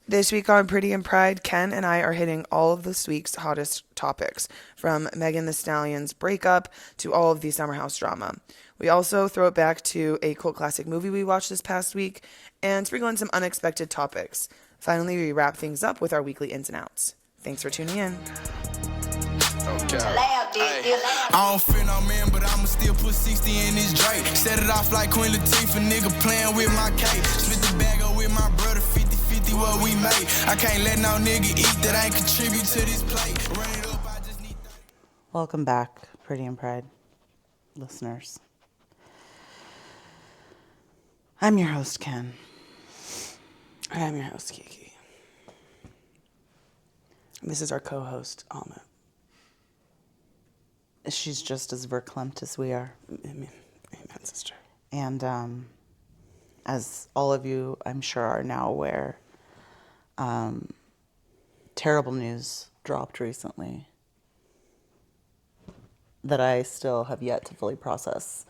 This week on Pretty and Pride, Ken and I are hitting all of this week's hottest topics, from Megan Thee Stallion's breakup to all of the Summer House drama. We also throw it back to a cult classic movie we watched this past week and sprinkle in some unexpected topics. Finally, we wrap things up with our weekly ins and outs. Thanks for tuning in. Okay. I don't fear no man, but I'ma still put 60 in this Drake. Set it off like Queen Latifah, nigga playing with my cake. Split the bag up with my brother, 50-50 what we made. I can't let no nigga eat that ain't contribute to this plate. Run it up, I just need that. Welcome back, Pretty and Pride listeners. I'm your host, Ken. I'm your host, Kiki. This is our co-host, Alma. She's just as verklempt as we are. Amen, sister. And as all of you, I'm sure, are now aware, terrible news dropped recently that I still have yet to fully process.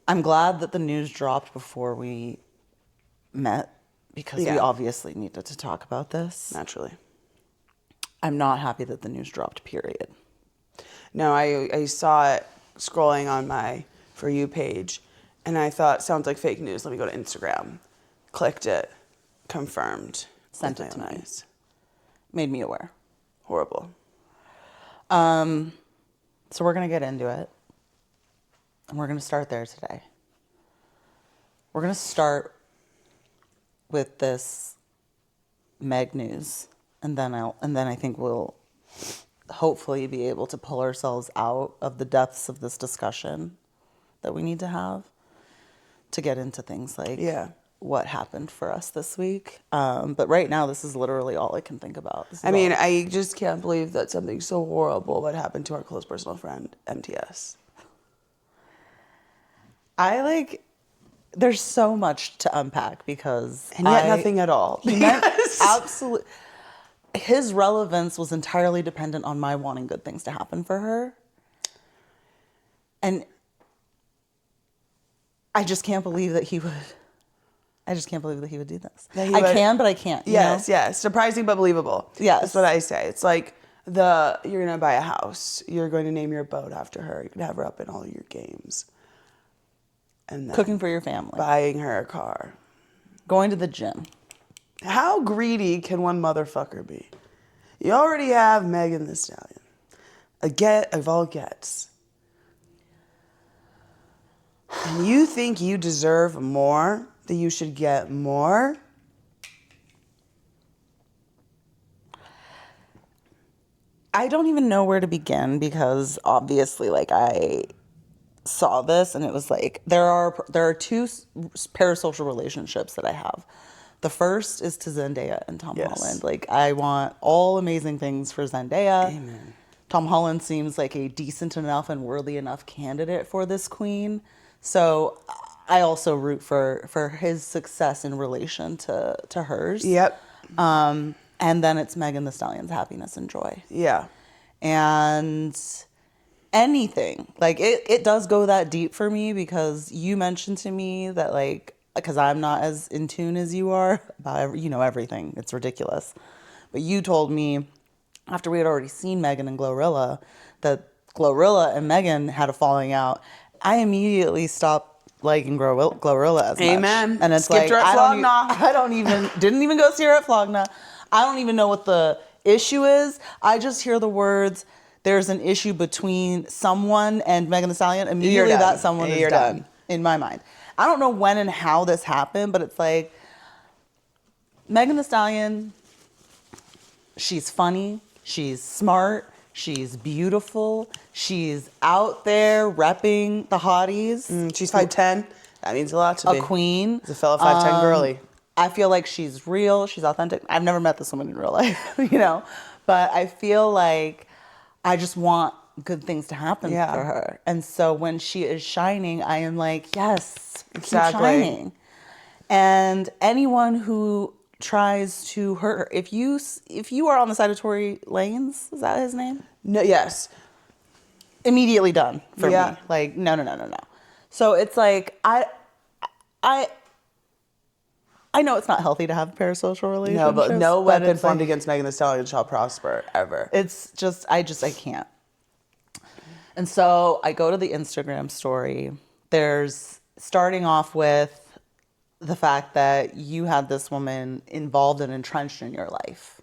I'm glad that the news dropped before we met, because we obviously needed to talk about this. Naturally. I'm not happy that the news dropped, period. No, I saw it scrolling on my For You page, and I thought, sounds like fake news. Let me go to Instagram. Clicked it. Confirmed. Sent it to me. Made me aware. Horrible. So we're going to get into it. And we're going to start there today. We're going to start with this Meg news. And then I think we'll hopefully be able to pull ourselves out of the depths of this discussion that we need to have to get into things like what happened for us this week. But right now, this is literally all I can think about. I just can't believe that something so horrible would happen to our close personal friend, MTS. There's so much to unpack because... And yet nothing at all. Absolutely. His relevance was entirely dependent on my wanting good things to happen for her. And I just can't believe that he would do this. I can, but I can't. Yes. Surprising but believable. Yes. That's what I say. It's like you're going to buy a house. You're going to name your boat after her. You're going to have her up in all your games. And then cooking for your family. Buying her a car. Going to the gym. How greedy can one motherfucker be? You already have Megan Thee Stallion. A get of all gets. And you think you deserve more? That you should get more? I don't even know where to begin because obviously, I saw this and it was like there are two parasocial relationships that I have. The first is to Zendaya and Tom Holland. I want all amazing things for Zendaya. Amen. Tom Holland seems like a decent enough and worthy enough candidate for this queen. So I also root for his success in relation to hers. Yep. And then it's Megan Thee Stallion's happiness and joy. Yeah. And anything. It does go that deep for me because you mentioned to me that because I'm not as in tune as you are about everything. It's ridiculous. But you told me after we had already seen Megan and Glorilla that Glorilla and Megan had a falling out. I immediately stopped liking Glorilla as much. Amen. And it's Skipped her at Flogna. Didn't even go see her at Flogna. I don't even know what the issue is. I just hear the words, there's an issue between someone and Megan Thee Stallion. Immediately that someone is done in my mind. I don't know when and how this happened, but it's like Megan Thee Stallion, she's funny, she's smart, she's beautiful, she's out there repping the hotties. She's 5'10". That means a lot to be. A queen. It's a fella 5'10" girly. I feel like she's real, she's authentic. I've never met this woman in real life, but I feel like I just want good things to happen for her. And so when she is shining, I am like, yes, exactly. Keep shining. And anyone who tries to hurt her, if you are on the side of Tory Lanez, is that his name? No, yes. Immediately done for me. No. So it's like I I know it's not healthy to have parasocial relationships. No, but no weapon formed like, against Megan Thee Stallion shall prosper, ever. It's just, I can't. And so I go to the Instagram story. There's starting off with the fact that you had this woman involved and entrenched in your life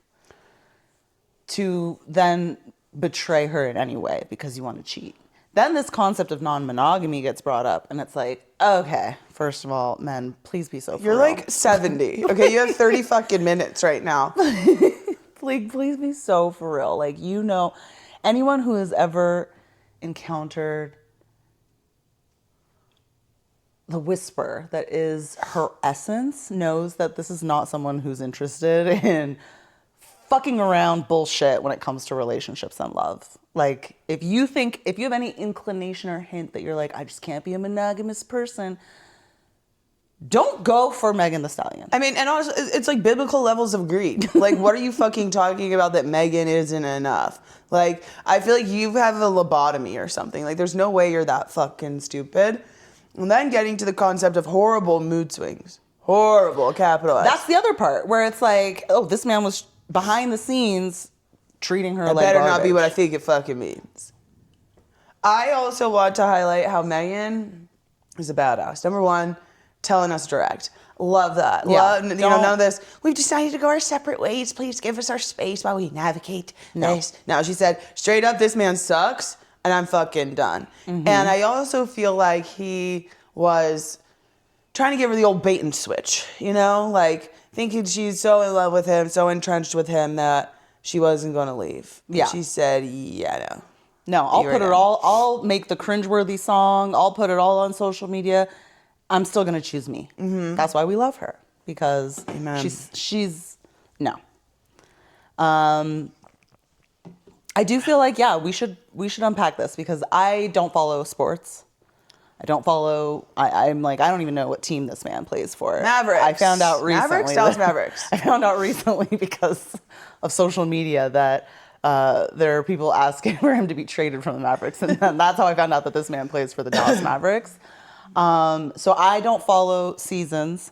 to then betray her in any way because you want to cheat. Then this concept of non-monogamy gets brought up, and it's like, okay, first of all, men, please be so for You're real. like 70. Okay, you have 30 fucking minutes right now. Like, please be so for real. Like, you know, anyone who has ever encountered the whisper that is her essence knows that this is not someone who's interested in fucking around bullshit when it comes to relationships and love. Like, if you have any inclination or hint that you're like, I just can't be a monogamous person, don't go for Megan Thee Stallion. I mean, and also, it's like biblical levels of greed. Like, what are you fucking talking about that Megan isn't enough? Like, I feel like you have a lobotomy or something. Like, there's no way you're that fucking stupid. And then getting to the concept of horrible mood swings. Horrible, capital S. That's the other part, where it's like, oh, this man was behind the scenes treating her like better garbage. not be what I think it fucking means. I also want to highlight how Megan is a badass. Number one, telling us direct. Love that. Yeah. Love, none of this. We've decided to go our separate ways. Please give us our space while we navigate this. No, she said straight up, this man sucks, and I'm fucking done. Mm-hmm. And I also feel like he was trying to give her the old bait and switch, you know, like thinking she's so in love with him, so entrenched with him that she wasn't going to leave. Yeah. And she said, yeah, no. No, I'll make the cringeworthy song. I'll put it all on social media. I'm still going to choose me. Mm-hmm. That's why we love her, because Amen. she's no. I do feel like, yeah, we should unpack this, because I don't follow sports. I'm like, I don't even know what team this man plays for. Mavericks. I found out recently. Mavericks, Dallas Mavericks. I found out recently because of social media that there are people asking for him to be traded from the Mavericks. And that's how I found out that this man plays for the Dallas Mavericks. So I don't follow seasons.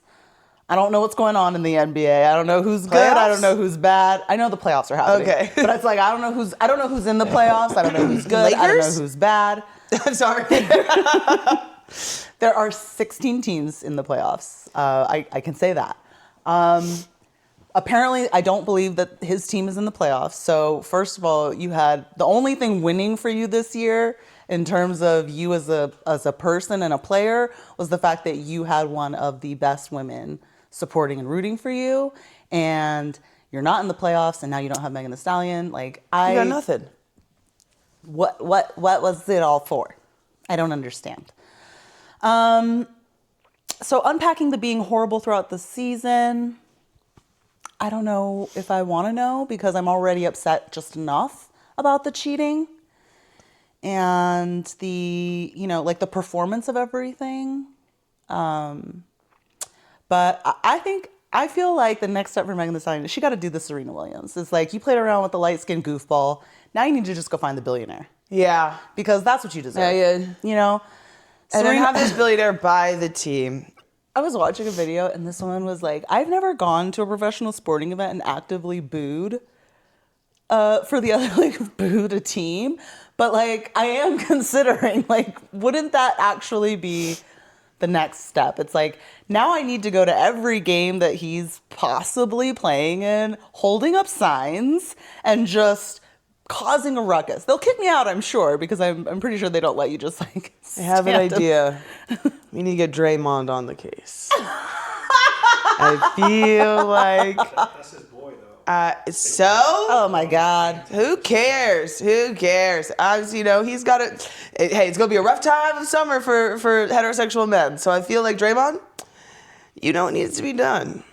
I don't know what's going on in the NBA. I don't know who's good. I don't know who's bad. I know the playoffs are happening. Okay. But it's like, I don't know who's in the playoffs. I don't know who's good. Lakers? I don't know who's bad. I'm sorry. There are 16 teams in the playoffs. I can say that. Apparently, I don't believe that his team is in the playoffs. So first of all, you had the only thing winning for you this year in terms of you as a person and a player was the fact that you had one of the best women supporting and rooting for you, and you're not in the playoffs, and now you don't have Megan Thee Stallion. Like, You got nothing. What was it all for? I don't understand. So unpacking the being horrible throughout the season, I don't know if I want to know, because I'm already upset just enough about the cheating and the, like the performance of everything. But I feel like the next step for Megan Thee Stallion is she got to do the Serena Williams. It's like, you played around with the light-skinned goofball. Now you need to just go find the billionaire. Yeah. Because that's what you deserve. Yeah. And then have this billionaire buy the team. I was watching a video, and this woman was like, I've never gone to a professional sporting event and actively booed for the other, like, booed a team. But, like, I am considering, like, wouldn't that actually be the next step? It's like, now I need to go to every game that he's possibly playing in, holding up signs, and just causing a ruckus. They'll kick me out, I'm sure, because I'm pretty sure they don't let you just, like, I have an idea. We need to get Draymond on the case. I feel like... That's his boy, though. So? Oh, my God. Who cares? Obviously, he's got it. Hey, it's going to be a rough time of summer for heterosexual men. So I feel like, Draymond, you know what needs to be done.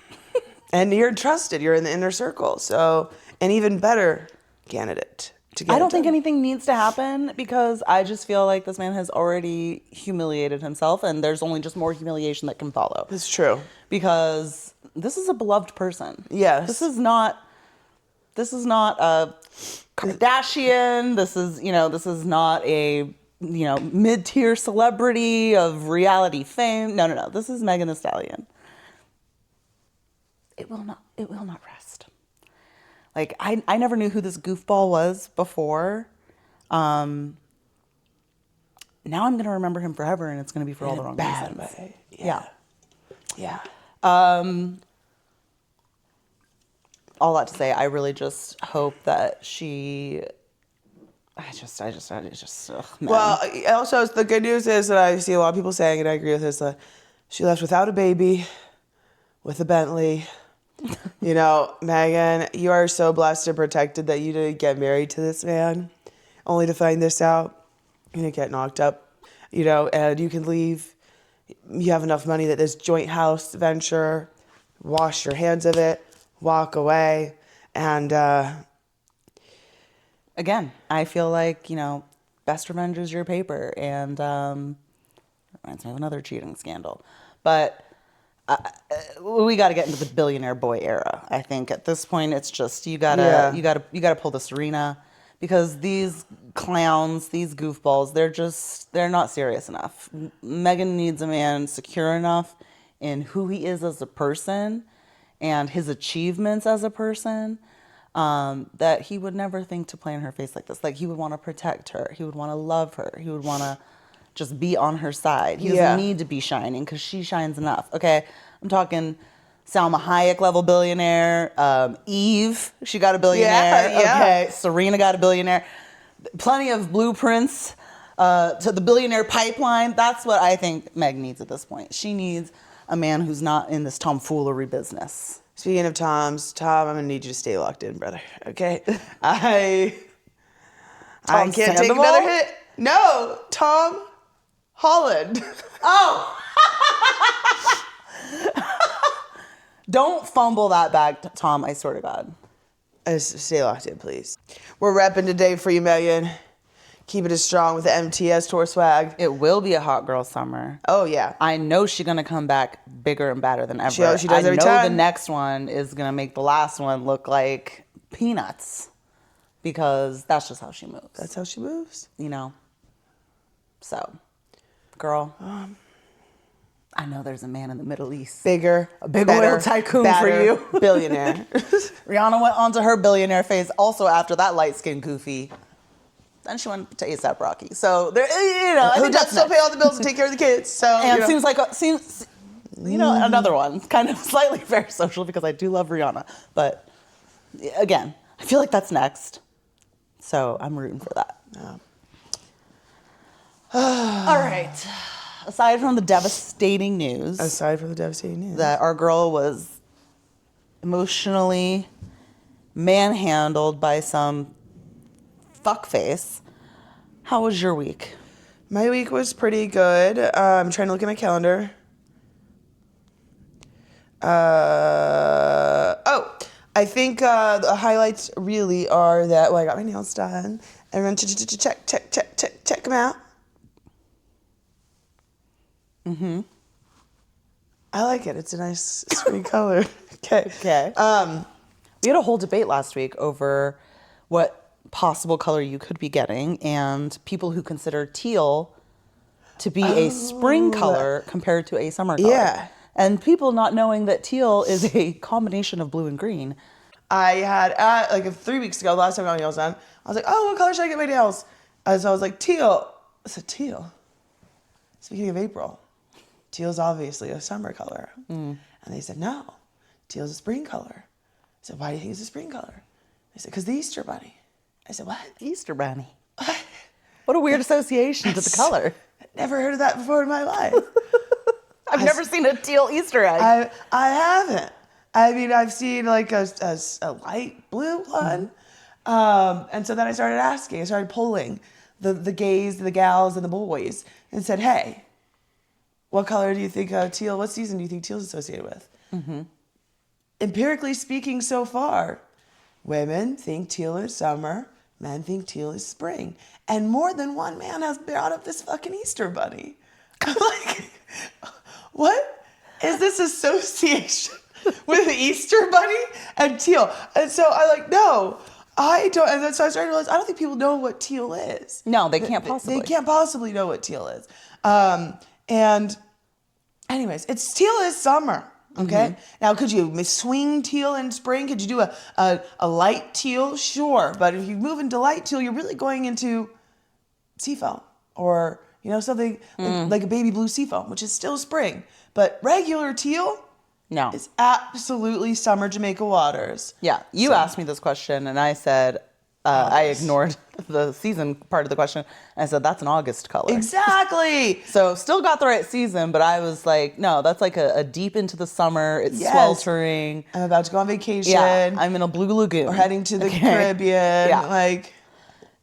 And you're trusted. You're in the inner circle. So, an even better candidate to get I don't think anything needs to happen, because I just feel like this man has already humiliated himself, and there's only just more humiliation that can follow. It's true. Because this is a beloved person. Yes. This is not a Kardashian. This is not a, mid-tier celebrity of reality fame. No. This is Megan Thee Stallion. will not rest. Like, I never knew who this goofball was before. Now I'm going to remember him forever, and it's going to be for all the wrong reasons. Way. Yeah. All that to say, I really just hope that she... I just, ugh, man. Well, also, the good news is that I see a lot of people saying, and I agree with this, that she left without a baby, with a Bentley. You know, Megan, you are so blessed and protected that you didn't get married to this man, only to find this out. You're going to get knocked up, you know, and you can leave. You have enough money that this joint house venture, wash your hands of it, walk away, and... Again, I feel like, you know, best revenge is your paper, and reminds me of another cheating scandal. But we got to get into the billionaire boy era. I think at this point, it's just you gotta pull the Serena, because these clowns, these goofballs, they're not serious enough. Megan needs a man secure enough in who he is as a person and his achievements as a person. That he would never think to play in her face like this. Like, he would want to protect her. He would want to love her. He would want to just be on her side. He doesn't need to be shining, because she shines enough. Okay, I'm talking Salma Hayek level billionaire. Eve, she got a billionaire. Yeah. Okay, Serena got a billionaire. Plenty of blueprints to the billionaire pipeline. That's what I think Meg needs at this point. She needs a man who's not in this tomfoolery business. Speaking of Toms, Tom, I'm gonna need you to stay locked in, brother. Okay, I can't take another hit. No, Tom Holland. Oh, don't fumble that back, Tom. I swear to God. Stay locked in, please. We're repping today for you, Megan. Keeping it strong with the MTS tour swag. It will be a hot girl summer. Oh yeah, I know she's gonna come back bigger and badder than ever. She does every time. I know the next one is gonna make the last one look like peanuts, because that's just how she moves. That's how she moves. You know. So, girl, I know there's a man in the Middle East, Bigger, a big better, oil tycoon badder, for you, billionaire. Rihanna went onto her billionaire phase also after that light skinned goofy. Then she went to ASAP Rocky. So there, you know, who does still pay all the bills and take care of the kids. So and you know. seems you know, another one kind of slightly very social, because I do love Rihanna, but again, I feel like that's next. So I'm rooting for that. Yeah. All right. Aside from the devastating news that our girl was emotionally manhandled by some fuckface, how was your week? My week was pretty good. I'm trying to look at my calendar. I think the highlights really are that, I got my nails done. Everyone check them out. Mm-hmm. I like it. It's a nice spring color. Okay. We had a whole debate last week over what possible color you could be getting, and people who consider teal to be a spring color compared to a summer color. Yeah. And people not knowing that teal is a combination of blue and green. I had, 3 weeks ago, the last time I got my nails done, I was like, oh, what color should I get my nails? And so I was like, teal. I said, teal. It's the beginning of April. Teal is obviously a summer color. And they said, no, teal is a spring color. I said, why do you think it's a spring color? They said, because the Easter bunny. I said, what? Easter bunny. What a weird association to the color. Never heard of that before in my life. I've never seen a teal Easter egg. I haven't. I mean, I've seen like a light blue one. And so then I started asking. I started polling the gays, the gals, and the boys, and said, hey, what color do you think teal, what season do you think teal is associated with? Mm-hmm. Empirically speaking so far, women think teal is summer, men think teal is spring. And more than one man has brought up this fucking Easter bunny. I'm like, what is this association with the Easter bunny and teal? And so I'm like, no, I don't. And then so I started to realize, I don't think people know what teal is. No, they can't possibly. They can't know what teal is. And anyways, teal is summer. Okay. Now, could you swing teal in spring? Could you do a light teal? Sure. But if you move into light teal, you're really going into seafoam or, something like a baby blue seafoam, which is still spring. But regular teal is absolutely summer Jamaica waters. Yeah. You asked me this question and I said, I ignored the season part of the question. And I said, that's an August color. Exactly. So still got the right season, but I was like, no, that's like a deep into the summer. It's sweltering. I'm about to go on vacation. Yeah, I'm in a blue lagoon. We're heading to the Caribbean. Yeah.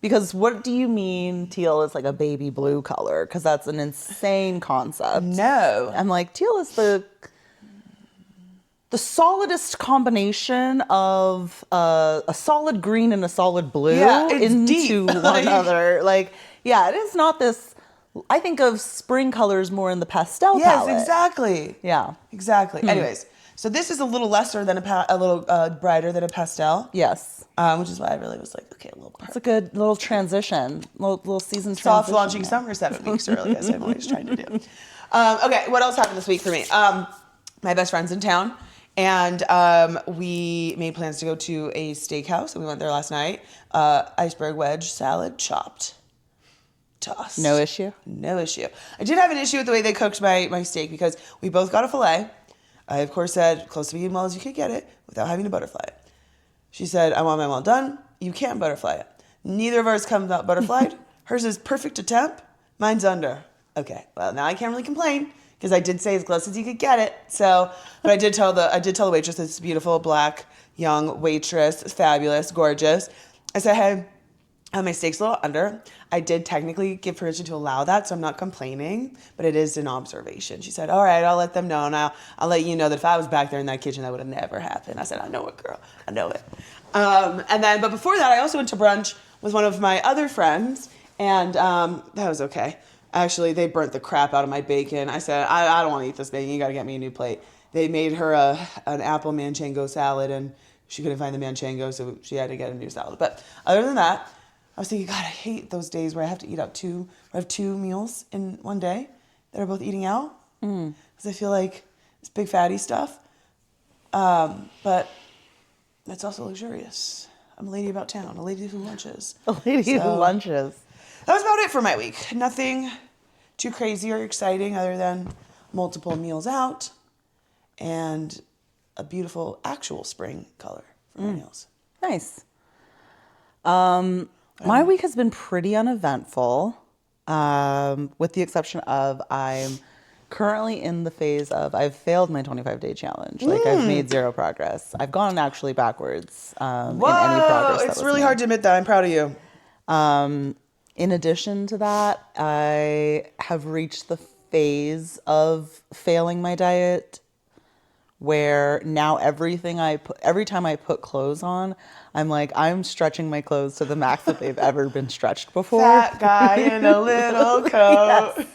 Because what do you mean teal is like a baby blue color? Because that's an insane concept. No. I'm like, teal is the solidest combination of a solid green and a solid blue into deep. one another. Like, it is not this. I think of spring colors more in the pastel palette. Yes, exactly. Yeah. Exactly. Anyways, so this is a little lesser than a little brighter than a pastel. Yes. Which is why I really was like, okay, a little part. It's a good little transition, little season transition. Soft launching summer 7 weeks early, as I'm always trying to do. Okay, what else happened this week for me? My best friend's in town. And we made plans to go to a steakhouse, and we went there last night. Iceberg wedge salad, chopped, tossed. No issue? No issue. I did have an issue with the way they cooked my steak because we both got a filet. I, of course, said close to being well as you could get it without having to butterfly it. She said, I want mine well done. You can't butterfly it. Neither of ours comes out butterflied. Hers is perfect to temp. Mine's under. Okay, well, now I can't really complain. Because I did say as close as you could get it. So, but I did tell the waitress, this beautiful black young waitress, fabulous, gorgeous. I said, hey, my steak's a little under. I did technically give permission to allow that, so I'm not complaining, but it is an observation. She said, all right, I'll let them know, and I'll let you know that if I was back there in that kitchen, that would have never happened. I said, I know it, girl. I know it. But before that, I also went to brunch with one of my other friends, and that was okay. Actually, they burnt the crap out of my bacon. I said, I don't want to eat this bacon. You got to get me a new plate. They made her an apple manchego salad, and she couldn't find the manchego, so she had to get a new salad. But other than that, I was thinking, God, I hate those days where I have to eat out I have 2 meals in one day that are both eating out. Because I feel like it's big fatty stuff. But that's also luxurious. I'm a lady about town, a lady who lunches. A lady who lunches. That was about it for my week. Nothing too crazy or exciting other than multiple meals out and a beautiful actual spring color for my nails. Nice. My week has been pretty uneventful, with the exception of I'm currently in the phase of I've failed my 25-day challenge. Like I've made 0 progress. I've gone actually backwards in any progress. It's really hard to admit that. I'm proud of you. In addition to that, I have reached the phase of failing my diet where now every time I put clothes on, I'm like, I'm stretching my clothes to the max that they've ever been stretched before. Fat guy in a little coat. Yes.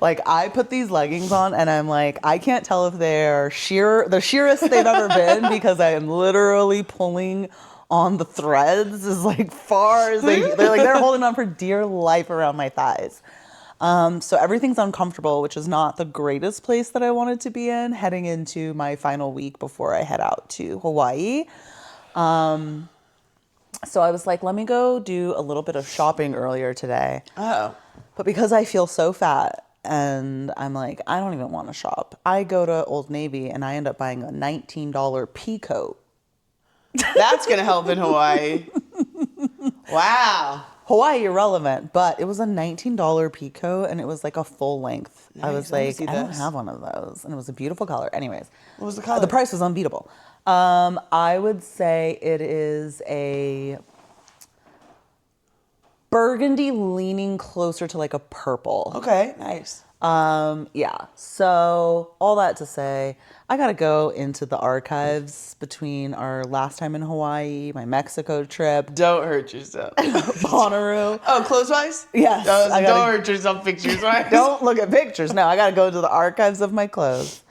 Like I put these leggings on and I'm like, I can't tell if they're the sheerest they've ever been because I am literally pulling on the threads as like far as they're holding on for dear life around my thighs. So everything's uncomfortable, which is not the greatest place that I wanted to be in heading into my final week before I head out to Hawaii. So I was like, let me go do a little bit of shopping earlier today. Oh. But because I feel so fat and I'm like, I don't even want to shop, I go to Old Navy and I end up buying a $19 pea coat. That's going to help in Hawaii. Wow. Hawaii irrelevant, but it was a $19 pea coat and it was like a full length. Nice. I was like, I don't have one of those. And it was a beautiful color. Anyways. What was the color? The price was unbeatable. I would say it is a burgundy leaning closer to like a purple. Okay, nice. Yeah. So all that to say, I got to go into the archives between our last time in Hawaii, my Mexico trip. Don't hurt yourself. Bonnaroo. Oh, clothes-wise? Yes. Don't hurt yourself pictures-wise. Don't look at pictures. No, I got to go to the archives of my clothes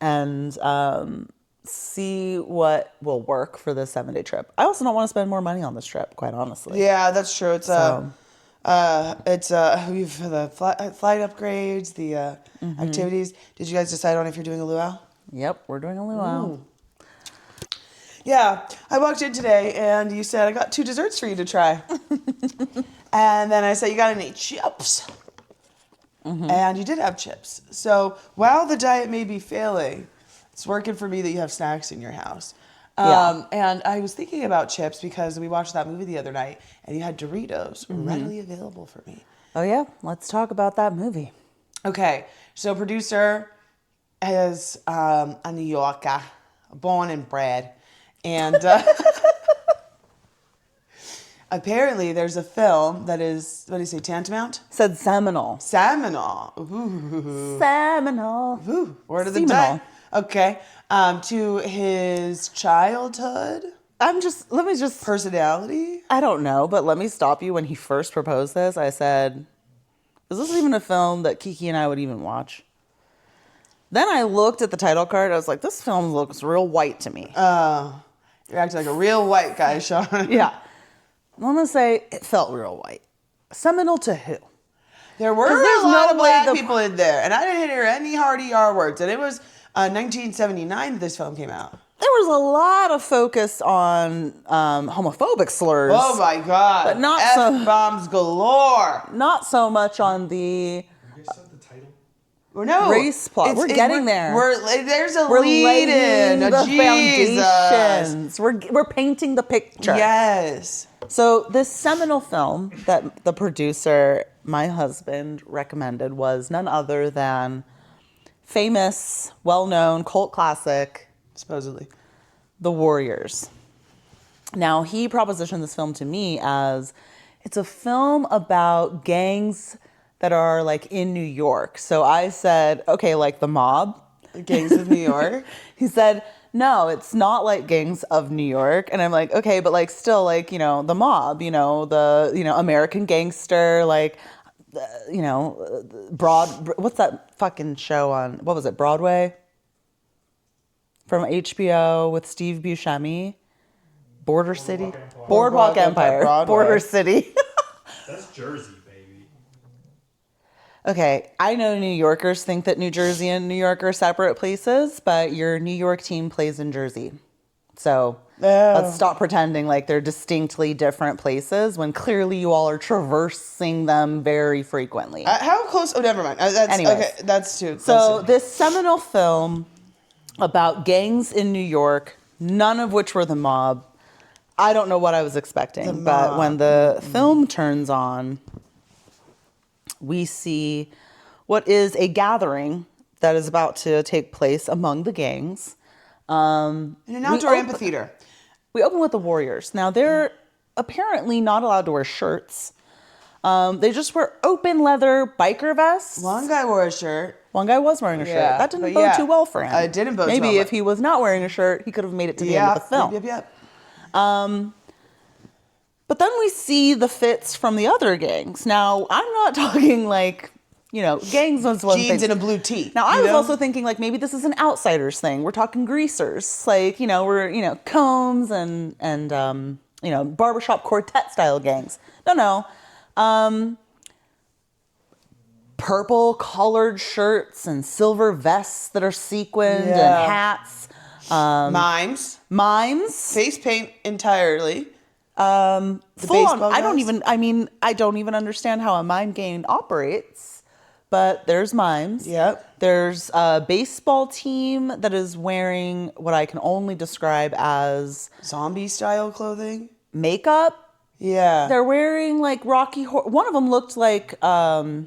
and see what will work for this 7-day trip. I also don't want to spend more money on this trip, quite honestly. Yeah, that's true. It's we've the flight upgrades, the activities. Did you guys decide on if you're doing a luau? Yep, we're doing a luau. Yeah, I walked in today and you said, I got 2 desserts for you to try. And then I said, you got any chips? And you did have chips. So while the diet may be failing, it's working for me that you have snacks in your house. And I was thinking about chips because we watched that movie the other night and you had Doritos readily available for me. Oh, yeah. Let's talk about that movie. Okay, so producer is a New Yorker, born and bred. And apparently there's a film that is, what do you say, tantamount? Said seminal. Seminal. Ooh. Seminal. Ooh, word of the Seminal. day. Okay. To his childhood. Let me just. Personality. I don't know, but let me stop you. When he first proposed this, I said, is this even a film that Kiki and I would even watch? Then I looked at the title card. I was like, this film looks real white to me. You're acting like a real white guy, Sean. Yeah. I'm going to say it felt real white. Seminal to who? There were a lot of black people in there, and I didn't hear any hard ER words. And it was 1979 that this film came out. There was a lot of focus on homophobic slurs. Oh my God! But not F-bombs galore. Not so much on the You guys said the title? No race plot. We're getting there. There's a We're lead in. laying the Jesus. foundations. We're painting the picture. Yes. So this seminal film that the producer, my husband, recommended was none other than famous, well-known cult classic, Supposedly, The Warriors. Now, he propositioned this film to me as it's a film about gangs that are like in New York. So I said, okay, like the mob. Gangs of New York. He said, no, it's not like Gangs of New York. And I'm like, okay, but like still like, the mob, the American Gangster, like, what's that fucking show on, what was it, Broadway? From HBO with Steve Buscemi. Border City? Boardwalk Empire. Border City. That's Jersey, baby. Okay, I know New Yorkers think that New Jersey and New York are separate places, but your New York team plays in Jersey. So let's stop pretending like they're distinctly different places when clearly you all are traversing them very frequently. How close? Oh, never mind. Anyways. Okay, that's too. So this seminal film about gangs in New York, none of which were the mob. I don't know what I was expecting, but when the film turns on, we see what is a gathering that is about to take place among the gangs. in an outdoor amphitheater. We open with the Warriors. Now, they're apparently not allowed to wear shirts. They just wear open leather biker vests. One guy wore a shirt. One guy was wearing a shirt. Yeah, That didn't but bode yeah. too well for him. It didn't bode too Maybe well, if he was not wearing a shirt, he could have made it to the end of the film. Yep. But then we see the fits from the other gangs. Now, I'm not talking like, gangs was one thing. Jeans and a blue tee. Now, I was also thinking like maybe this is an outsiders thing. We're talking greasers. Like, we're, Combs and barbershop quartet style gangs. No. Purple colored shirts and silver vests that are sequined and hats. Mimes. Face paint entirely. Full on. I don't guys? even understand how a mime gang operates, but there's mimes. Yep. There's a baseball team that is wearing what I can only describe as Zombie style clothing. makeup. Yeah. They're wearing like Rocky Horror. One of them looked like, oh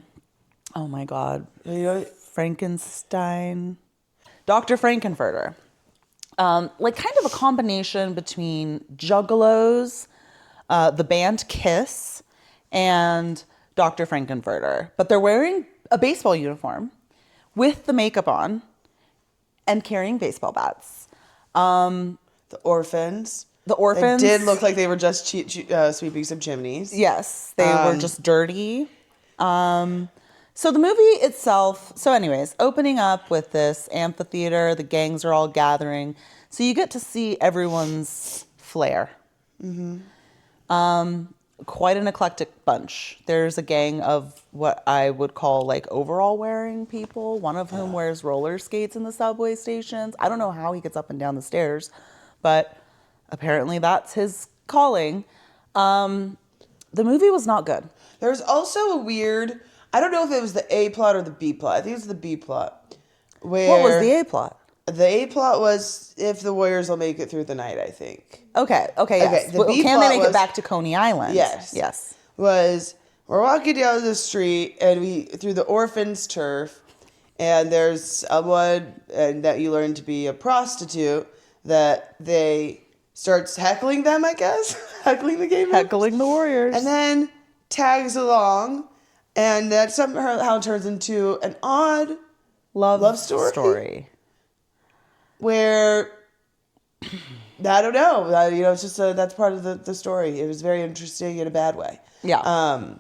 my God, Frankenstein. Dr. Frankenfurter. Like kind of a combination between Juggalos, the band Kiss, and Dr. Frankenfurter. But they're wearing a baseball uniform with the makeup on and carrying baseball bats. The orphans. They did look like they were just sweeping some chimneys. Yes, they were just dirty. So the movie itself, opening up with this amphitheater, the gangs are all gathering. So you get to see everyone's flair. Mm-hmm. quite an eclectic bunch. There's a gang of what I would call like overall wearing people, one of whom wears roller skates in the subway stations. I don't know how he gets up and down the stairs, but apparently that's his calling. The movie was not good. There's also a weird, I don't know if it was the A plot or the B plot. I think it was the B plot. Where What was the A plot? The A plot was if the Warriors will make it through the night, I think. Okay, yes. The B Can plot they make was, it back to Coney Island? Yes. Was we're walking down the street and we through the orphan's turf, and there's someone and that you learn to be a prostitute that they starts heckling them, I guess. Heckling the game. Heckling the Warriors. And then tags along, and that somehow turns into an odd love story. Where I don't know, it's just that's part of the story. It was very interesting in a bad way. Yeah.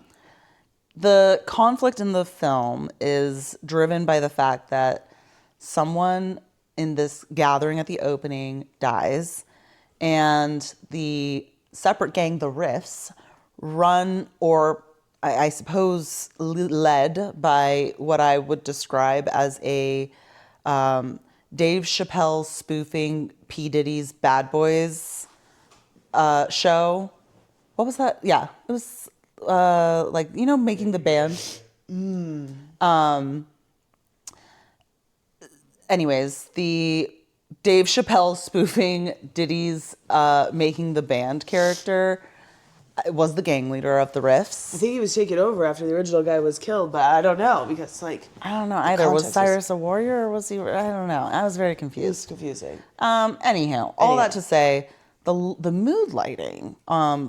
The conflict in the film is driven by the fact that someone in this gathering at the opening dies, and the separate gang, the Riffs, run, or I suppose led by what I would describe as a Dave Chappelle spoofing P. Diddy's Bad Boys show. What was that? Yeah, it was Making the Band. Anyways, the Dave Chappelle spoofing Diddy's Making the Band character was the gang leader of the Riffs. I think he was taken over after the original guy was killed, but I don't know because I don't know either. Was Cyrus a warrior or was he? I don't know. I was very confused. It was confusing. Anyhow, all that to say, the mood lighting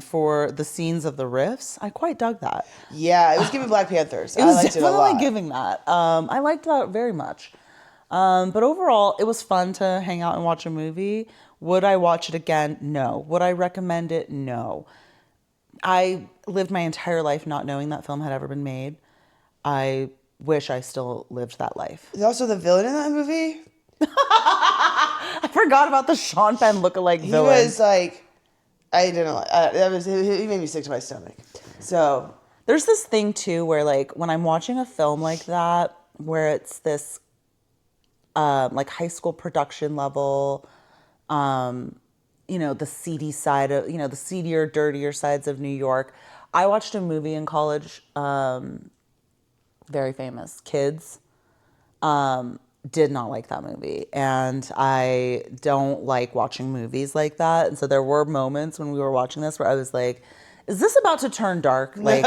for the scenes of the Riffs, I quite dug that. Yeah, it was giving Black Panthers. It was definitely giving that. I liked that very much. But overall, it was fun to hang out and watch a movie. Would I watch it again? No. Would I recommend it? No. I lived my entire life not knowing that film had ever been made. I wish I still lived that life. There's also the villain in that movie. I forgot about the Sean Penn lookalike villain. He was like, I didn't know. He made me sick to my stomach. So there's this thing too where like when I'm watching a film like that, where it's this like high school production level, the seedy side of, the seedier, dirtier sides of New York. I watched a movie in college, very famous, Kids. Did not like that movie. And I don't like watching movies like that. And so there were moments when we were watching this where I was like, is this about to turn dark? Like,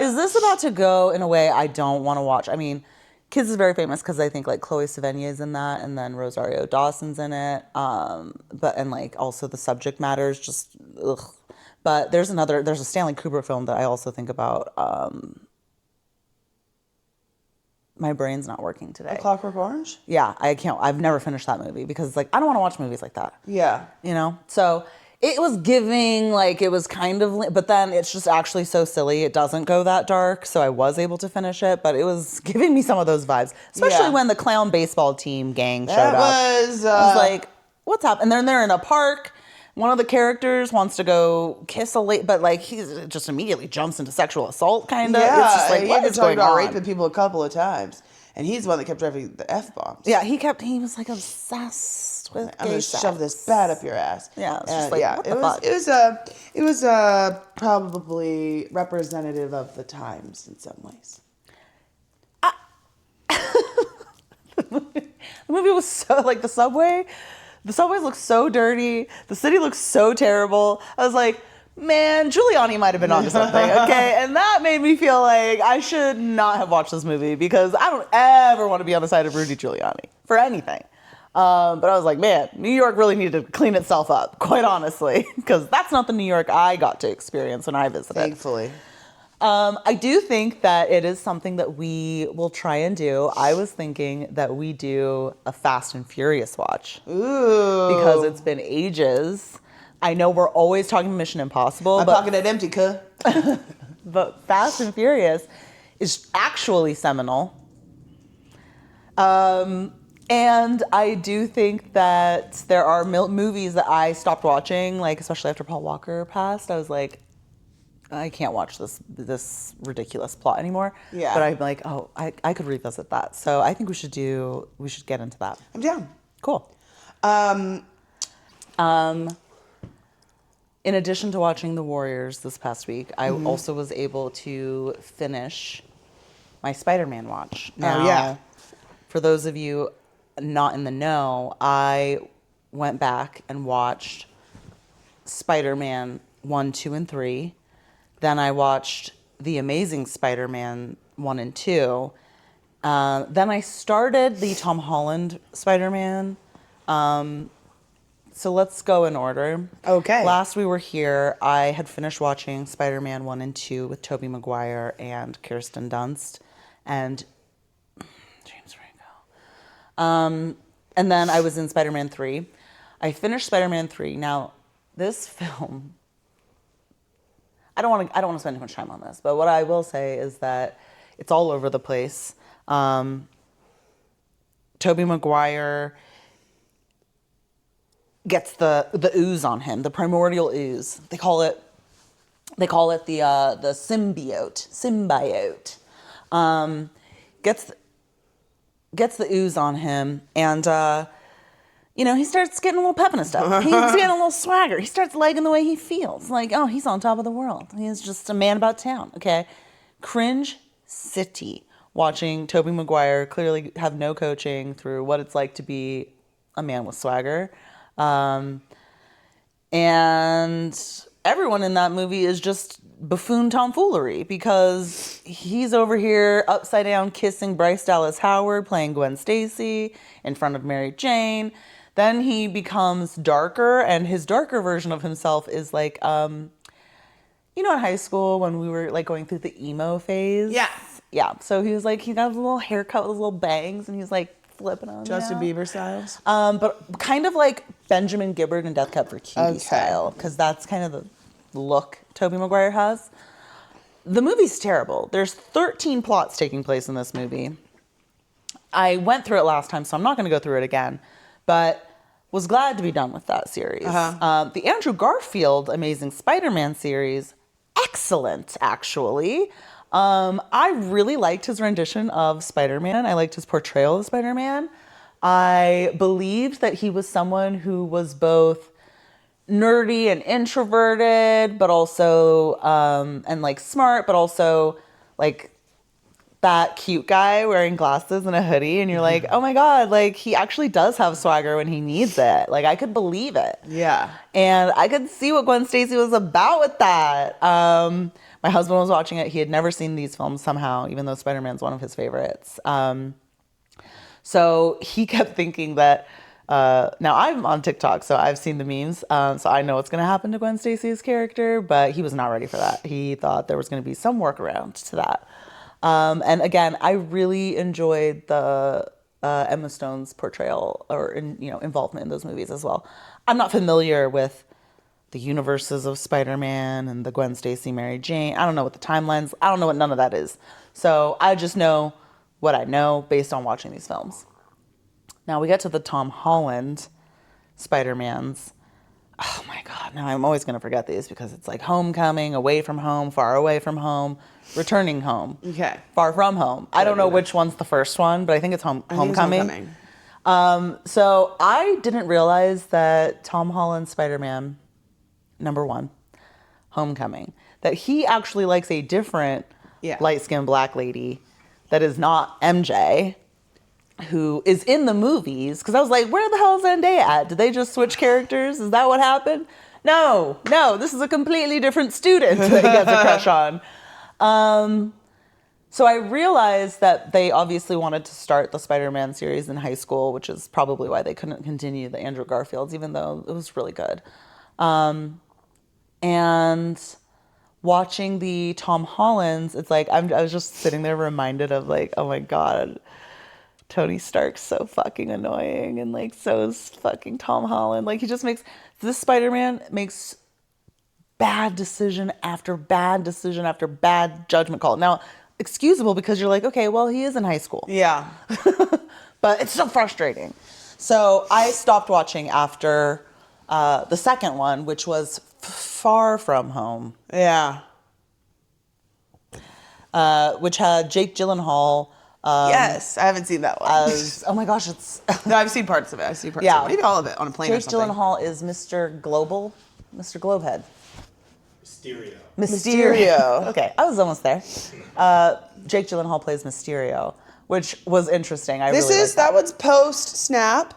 is this about to go in a way I don't want to watch? I mean, Kids is very famous because I think like Chloe Sevigny is in that, and then Rosario Dawson's in it. And like also the subject matter is just ugh. But there's a Stanley Kubrick film that I also think about. My brain's not working today. A Clockwork Orange? Yeah, I've never finished that movie because like I don't want to watch movies like that. Yeah. So it was giving, like, it was kind of, but then it's just actually so silly. It doesn't go that dark, so I was able to finish it, but it was giving me some of those vibes, especially when the clown baseball team gang showed up. I was like, what's happening? And they're in a park. One of the characters wants to go kiss a lady, but like he just immediately jumps into sexual assault, kind of. Yeah, it's just like, what is going on? Raping people a couple of times, and he's the one that kept driving the F-bombs. Yeah, he was like obsessed with I'm gay gonna sex. shove this bat up your ass. Yeah, it's just like, what the fuck? It was probably representative of the times in some ways. The movie was so, like, the subways look so dirty. The city looks so terrible. I was like, man, Giuliani might have been onto something, okay? And that made me feel like I should not have watched this movie because I don't ever want to be on the side of Rudy Giuliani for anything. But I was like, man, New York really needed to clean itself up, quite honestly, because that's not the New York I got to experience when I visited. Thankfully. I do think that it is something that we will try and do. I was thinking that we do a Fast and Furious watch. Ooh. Because it's been ages. I know we're always talking Mission Impossible. My pocket ain't empty, cuh. But Fast and Furious is actually seminal. And I do think that there are movies that I stopped watching, like especially after Paul Walker passed. I was like, I can't watch this ridiculous plot anymore. Yeah. But I'm like, oh, I could revisit that. So I think we should get into that. I'm down. Cool. In addition to watching The Warriors this past week, I also was able to finish my Spider-Man watch. Now, for those of you not in the know, I went back and watched Spider-Man 1, 2, and 3. Then I watched The Amazing Spider-Man 1 and 2. Then I started the Tom Holland Spider-Man. So let's go in order. Okay. Last we were here, I had finished watching Spider-Man 1 and 2 with Tobey Maguire and Kirsten Dunst and James Franco. And then I was in Spider-Man 3. I finished Spider-Man 3. Now, this film, I don't want to spend too much time on this, but what I will say is that it's all over the place. Tobey Maguire gets the ooze on him, the primordial ooze. They call it the symbiote. Gets the ooze on him, and he starts getting a little pep in his step. He's getting a little swagger. He starts liking the way he feels. Like, oh, he's on top of the world. He's just a man about town. Okay, cringe city. Watching Tobey Maguire clearly have no coaching through what it's like to be a man with swagger. And everyone in that movie is just buffoon tomfoolery because he's over here upside down kissing Bryce Dallas Howard playing Gwen Stacy in front of Mary Jane. Then he becomes darker, and his darker version of himself is like, in high school when we were like going through the emo phase. Yeah. Yeah. So he was like, he got a little haircut with his little bangs, and he's like flipping on Justin Bieber styles. But kind of like Benjamin Gibbard and Death Cab for Cutie style, because that's kind of the look Tobey Maguire has. The movie's terrible. There's 13 plots taking place in this movie. I went through it last time, so I'm not going to go through it again, but was glad to be done with that series. The Andrew Garfield Amazing Spider-Man series, excellent, actually. I really liked his rendition of Spider-Man. I liked his portrayal of Spider-Man. I believed that he was someone who was both nerdy and introverted, but also, and like smart, but also like that cute guy wearing glasses and a hoodie. And you're like, oh my God, like he actually does have swagger when he needs it. Like I could believe it. Yeah. And I could see what Gwen Stacy was about with that. My husband was watching it. He had never seen these films somehow, even though Spider-Man's one of his favorites. So he kept thinking that, now I'm on TikTok, so I've seen the memes. So I know what's going to happen to Gwen Stacy's character, but he was not ready for that. He thought there was going to be some workaround to that. And again, I really enjoyed the Emma Stone's portrayal or involvement in those movies as well. I'm not familiar with the universes of Spider-Man and the Gwen Stacy, Mary Jane. I don't know what the timelines. I don't know what none of that is. So I just know what I know based on watching these films. Now we get to the Tom Holland Spider-Mans. Oh my God, now I'm always going to forget these because it's like homecoming, away from home, far away from home, returning home, Okay. far from home. I don't know which one's the first one, but I think it's homecoming. So I didn't realize that Tom Holland Spider-Man, number 1, Homecoming, that he actually likes a different light-skinned black lady that is not MJ, who is in the movies. Because I was like, where the hell is Zendaya at? Did they just switch characters? Is that what happened? No, this is a completely different student that he has a crush on. So I realized that they obviously wanted to start the Spider-Man series in high school, which is probably why they couldn't continue the Andrew Garfields, even though it was really good. And watching the Tom Hollands, it's like I was just sitting there reminded of like, oh my God, Tony Stark's so fucking annoying, and like so is fucking Tom Holland. Like this Spider-Man makes bad decision after bad decision after bad judgment call. Now, excusable because you're like, okay, well, he is in high school. Yeah. But it's so frustrating. So I stopped watching after the second one, which was Far From Home. Yeah. which had Jake Gyllenhaal. Yes, I haven't seen that one. Oh my gosh, it's No, I've seen parts of it. Yeah. Maybe all of it on a plane or Jake something. Gyllenhaal is Mr. Global, Mr. Globehead. Mysterio. Okay, I was almost there. Jake Gyllenhaal plays Mysterio, which was interesting. That one's post Snap.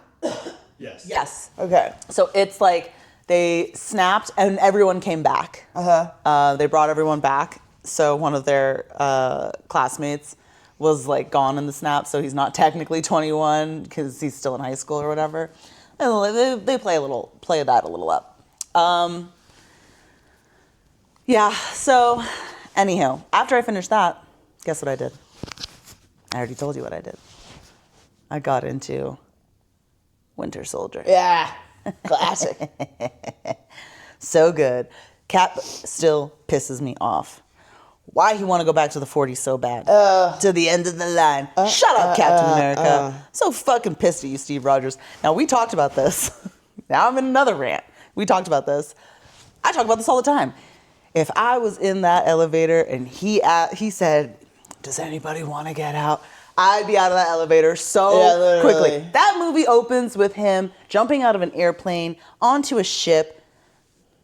Yes. Okay. So it's like they snapped and everyone came back. They brought everyone back. So one of their classmates was like gone in the snap, so he's not technically 21 because he's still in high school or whatever. And they play that a little up. Yeah. So, anyhow, after I finished that, guess what I did? I already told you what I did. I got into Winter Soldier. Yeah. Classic. So good. Cap still pisses me off. Why he want to go back to the 40s so bad? To the end of the line. Shut up, Captain America. So fucking pissed at you, Steve Rogers. Now, we talked about this. Now I'm in another rant. We talked about this. I talk about this all the time. If I was in that elevator and he said, does anybody want to get out? I'd be out of that elevator so quickly. That movie opens with him jumping out of an airplane onto a ship.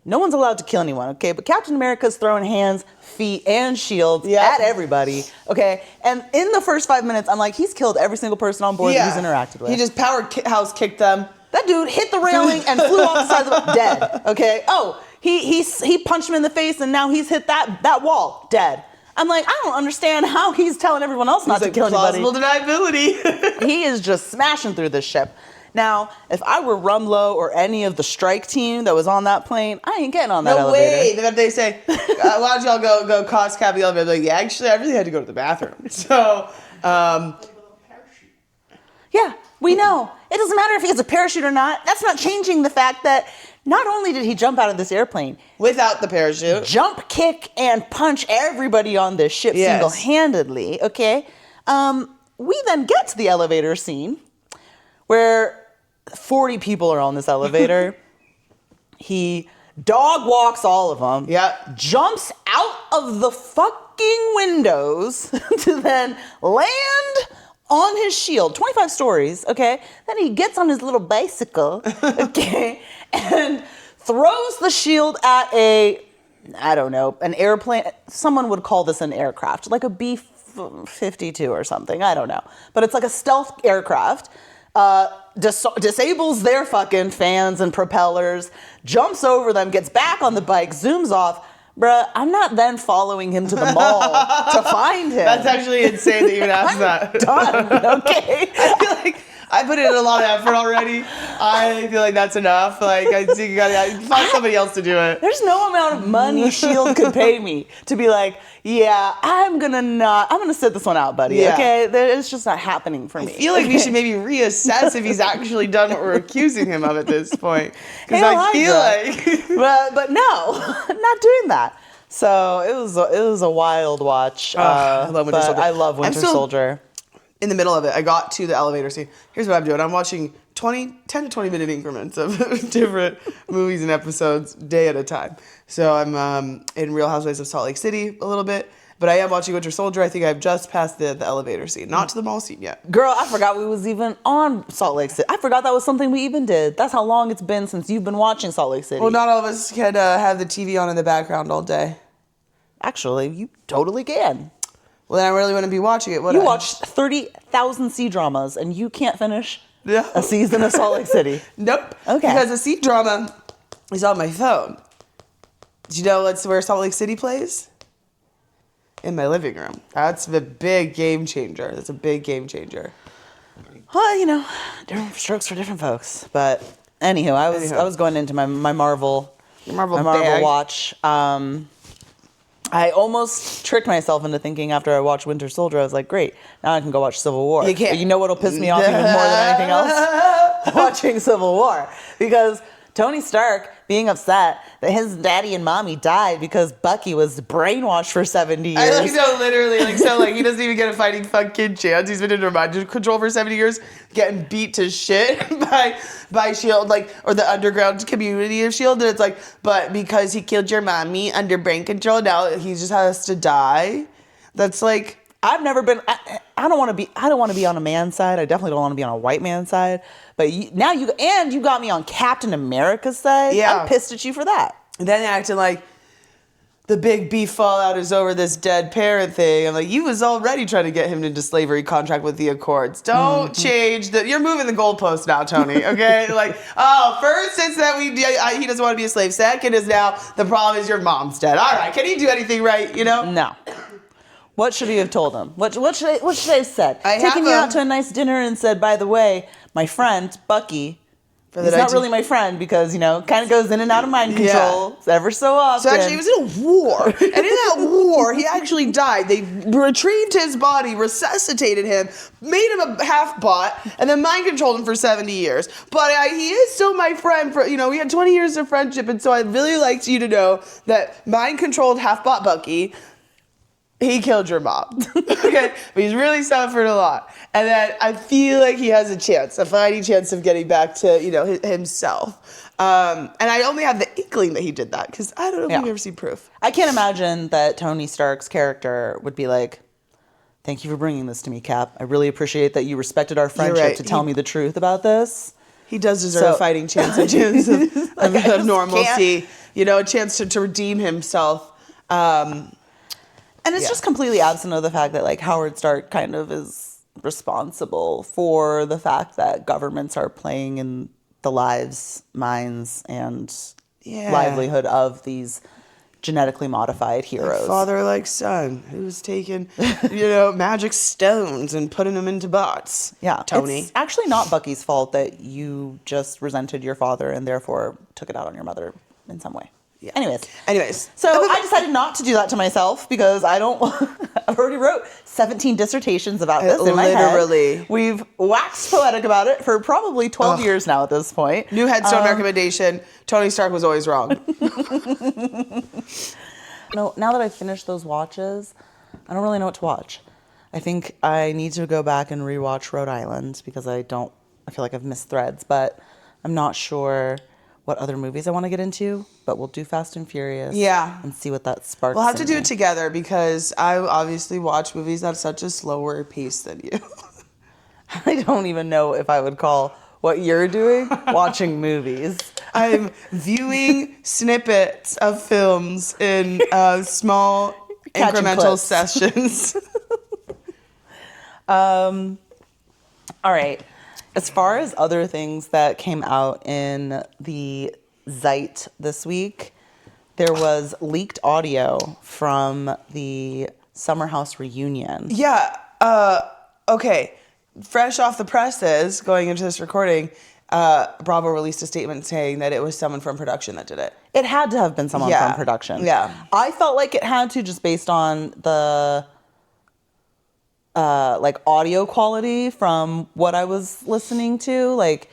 No one's allowed to kill anyone, okay? But Captain America's throwing hands, feet, and shields at everybody, okay? And in the first 5 minutes, I'm like, he's killed every single person on board that he's interacted with. He just house kicked them. That dude hit the railing and flew off the side of the dead, okay? Oh, he punched him in the face and now he's hit that wall, dead. I'm like, I don't understand how he's telling everyone else not to kill anybody. Plausible deniability. He is just smashing through this ship. Now, if I were Rumlow or any of the strike team that was on that plane, I ain't getting on that elevator. No way. They say, why don't y'all go cost cap the elevator? Like, yeah, actually, I really had to go to the bathroom. So, yeah, we know. It doesn't matter if he has a parachute or not. That's not changing the fact that not only did he jump out of this airplane, without the parachute, jump, kick, and punch everybody on this ship single-handedly, okay? We then get to the elevator scene where 40 people are on this elevator. He dog walks all of them. Yep. Jumps out of the fucking windows to then land on his shield. 25 stories, okay? Then he gets on his little bicycle, okay? And throws the shield at an airplane. Someone would call this an aircraft, like a B-52 or something. I don't know. But it's like a stealth aircraft. Disables their fucking fans and propellers, jumps over them, gets back on the bike, zooms off. Bruh, I'm not then following him to the mall to find him. That's actually insane that you would ask that. Done, okay? I feel like I put in a lot of effort already. I feel like that's enough. Like, I think you gotta find somebody else to do it. There's no amount of money S.H.I.E.L.D. could pay me to be like, yeah, I'm gonna sit this one out, buddy, okay? It's just not happening for me. I feel like we should maybe reassess if he's actually done what we're accusing him of at this point. Because I feel like... but no, not doing that. So it was a wild watch. I love Winter Soldier. I love Winter Soldier. In the middle of it, I got to the elevator scene. Here's what I'm doing. I'm watching 10 to 20 minute increments of different movies and episodes day at a time. So I'm in Real Housewives of Salt Lake City a little bit, but I am watching Winter Soldier. I think I've just passed the elevator scene, not to the mall scene yet. Girl, I forgot we was even on Salt Lake City. I forgot that was something we even did. That's how long it's been since you've been watching Salt Lake City. Well, not all of us can have the TV on in the background all day. Actually, you totally can. Well, then I really wouldn't be watching it, would You I? watched 30,000 C-dramas, and you can't finish a season of Salt Lake City. Nope. Okay. Because the C-drama is on my phone. Do you know where Salt Lake City plays? In my living room. That's a big game changer. That's a big game changer. Well, different strokes for different folks. But anywho, I was going into my Marvel watch. I almost tricked myself into thinking after I watched Winter Soldier, I was like, great, now I can go watch Civil War. You can't. But you know what'll piss me off even more than anything else? Watching Civil War. Because Tony Stark being upset that his daddy and mommy died because Bucky was brainwashed for 70 years. I literally, he doesn't even get a fighting fucking chance. He's been in mind control for 70 years, getting beat to shit by S.H.I.E.L.D., or the underground community of S.H.I.E.L.D., and it's like, but because he killed your mommy under brain control, now he just has to die. That's like, I've never been. I don't want to be on a man's side. I definitely don't want to be on a white man's side. But you got me on Captain America's side. Yeah. I'm pissed at you for that. then acting like the big beef fallout is over this dead parent thing. I'm like, you was already trying to get him into slavery contract with the Accords. Don't change you're moving the goalpost now, Tony, okay? Like, first it's that he doesn't want to be a slave. Second is now the problem is your mom's dead. All right, can he do anything right, No. What should he have told him? What should I have said? I Taken have you a- out to a nice dinner and said, by the way, my friend, Bucky, he's not really my friend because, kind of goes in and out of mind control ever so often. So actually, he was in a war. And in that war, he actually died. They retrieved his body, resuscitated him, made him a half-bot, and then mind-controlled him for 70 years. But he is still my friend. We had 20 years of friendship, and so I'd really like you to know that mind-controlled half-bot Bucky, he killed your mom. Okay? But he's really suffered a lot. And then I feel like he has a fighting chance of getting back to, himself. And I only have the inkling that he did that because I don't know if we've ever seen proof. I can't imagine that Tony Stark's character would be like, thank you for bringing this to me, Cap. I really appreciate that you respected our friendship to tell me the truth about this. He does deserve a fighting chance, a chance of normalcy, a chance to redeem himself. And it's just completely absent of the fact that, like, Howard Stark kind of is responsible for the fact that governments are playing in the lives, minds, and livelihood of these genetically modified heroes. Like father like son, who's taking, magic stones and putting them into bots. Yeah. Tony. It's actually not Bucky's fault that you just resented your father and therefore took it out on your mother in some way. Yeah. Anyways. So I decided not to do that to myself because I've already wrote 17 dissertations about this in my head. We've waxed poetic about it for probably 12 years now at this point. New headstone recommendation. Tony Stark was always wrong. No, now that I've finished those watches, I don't really know what to watch. I think I need to go back and rewatch Rhode Island because I feel like I've missed threads, but I'm not sure what other movies I want to get into, but we'll do Fast and Furious. Yeah. And see what that sparks. We'll have to do it together because I obviously watch movies at such a slower pace than you. I don't even know if I would call what you're doing watching movies. I'm viewing snippets of films in small incremental sessions. All right. As far as other things that came out in the Zeit this week, there was leaked audio from the Summer House reunion. Yeah. Okay. Fresh off the presses, going into this recording, Bravo released a statement saying that it was someone from production that did it. It had to have been someone from production. Yeah. I felt like it had to just based on the audio quality from what I was listening to. Like,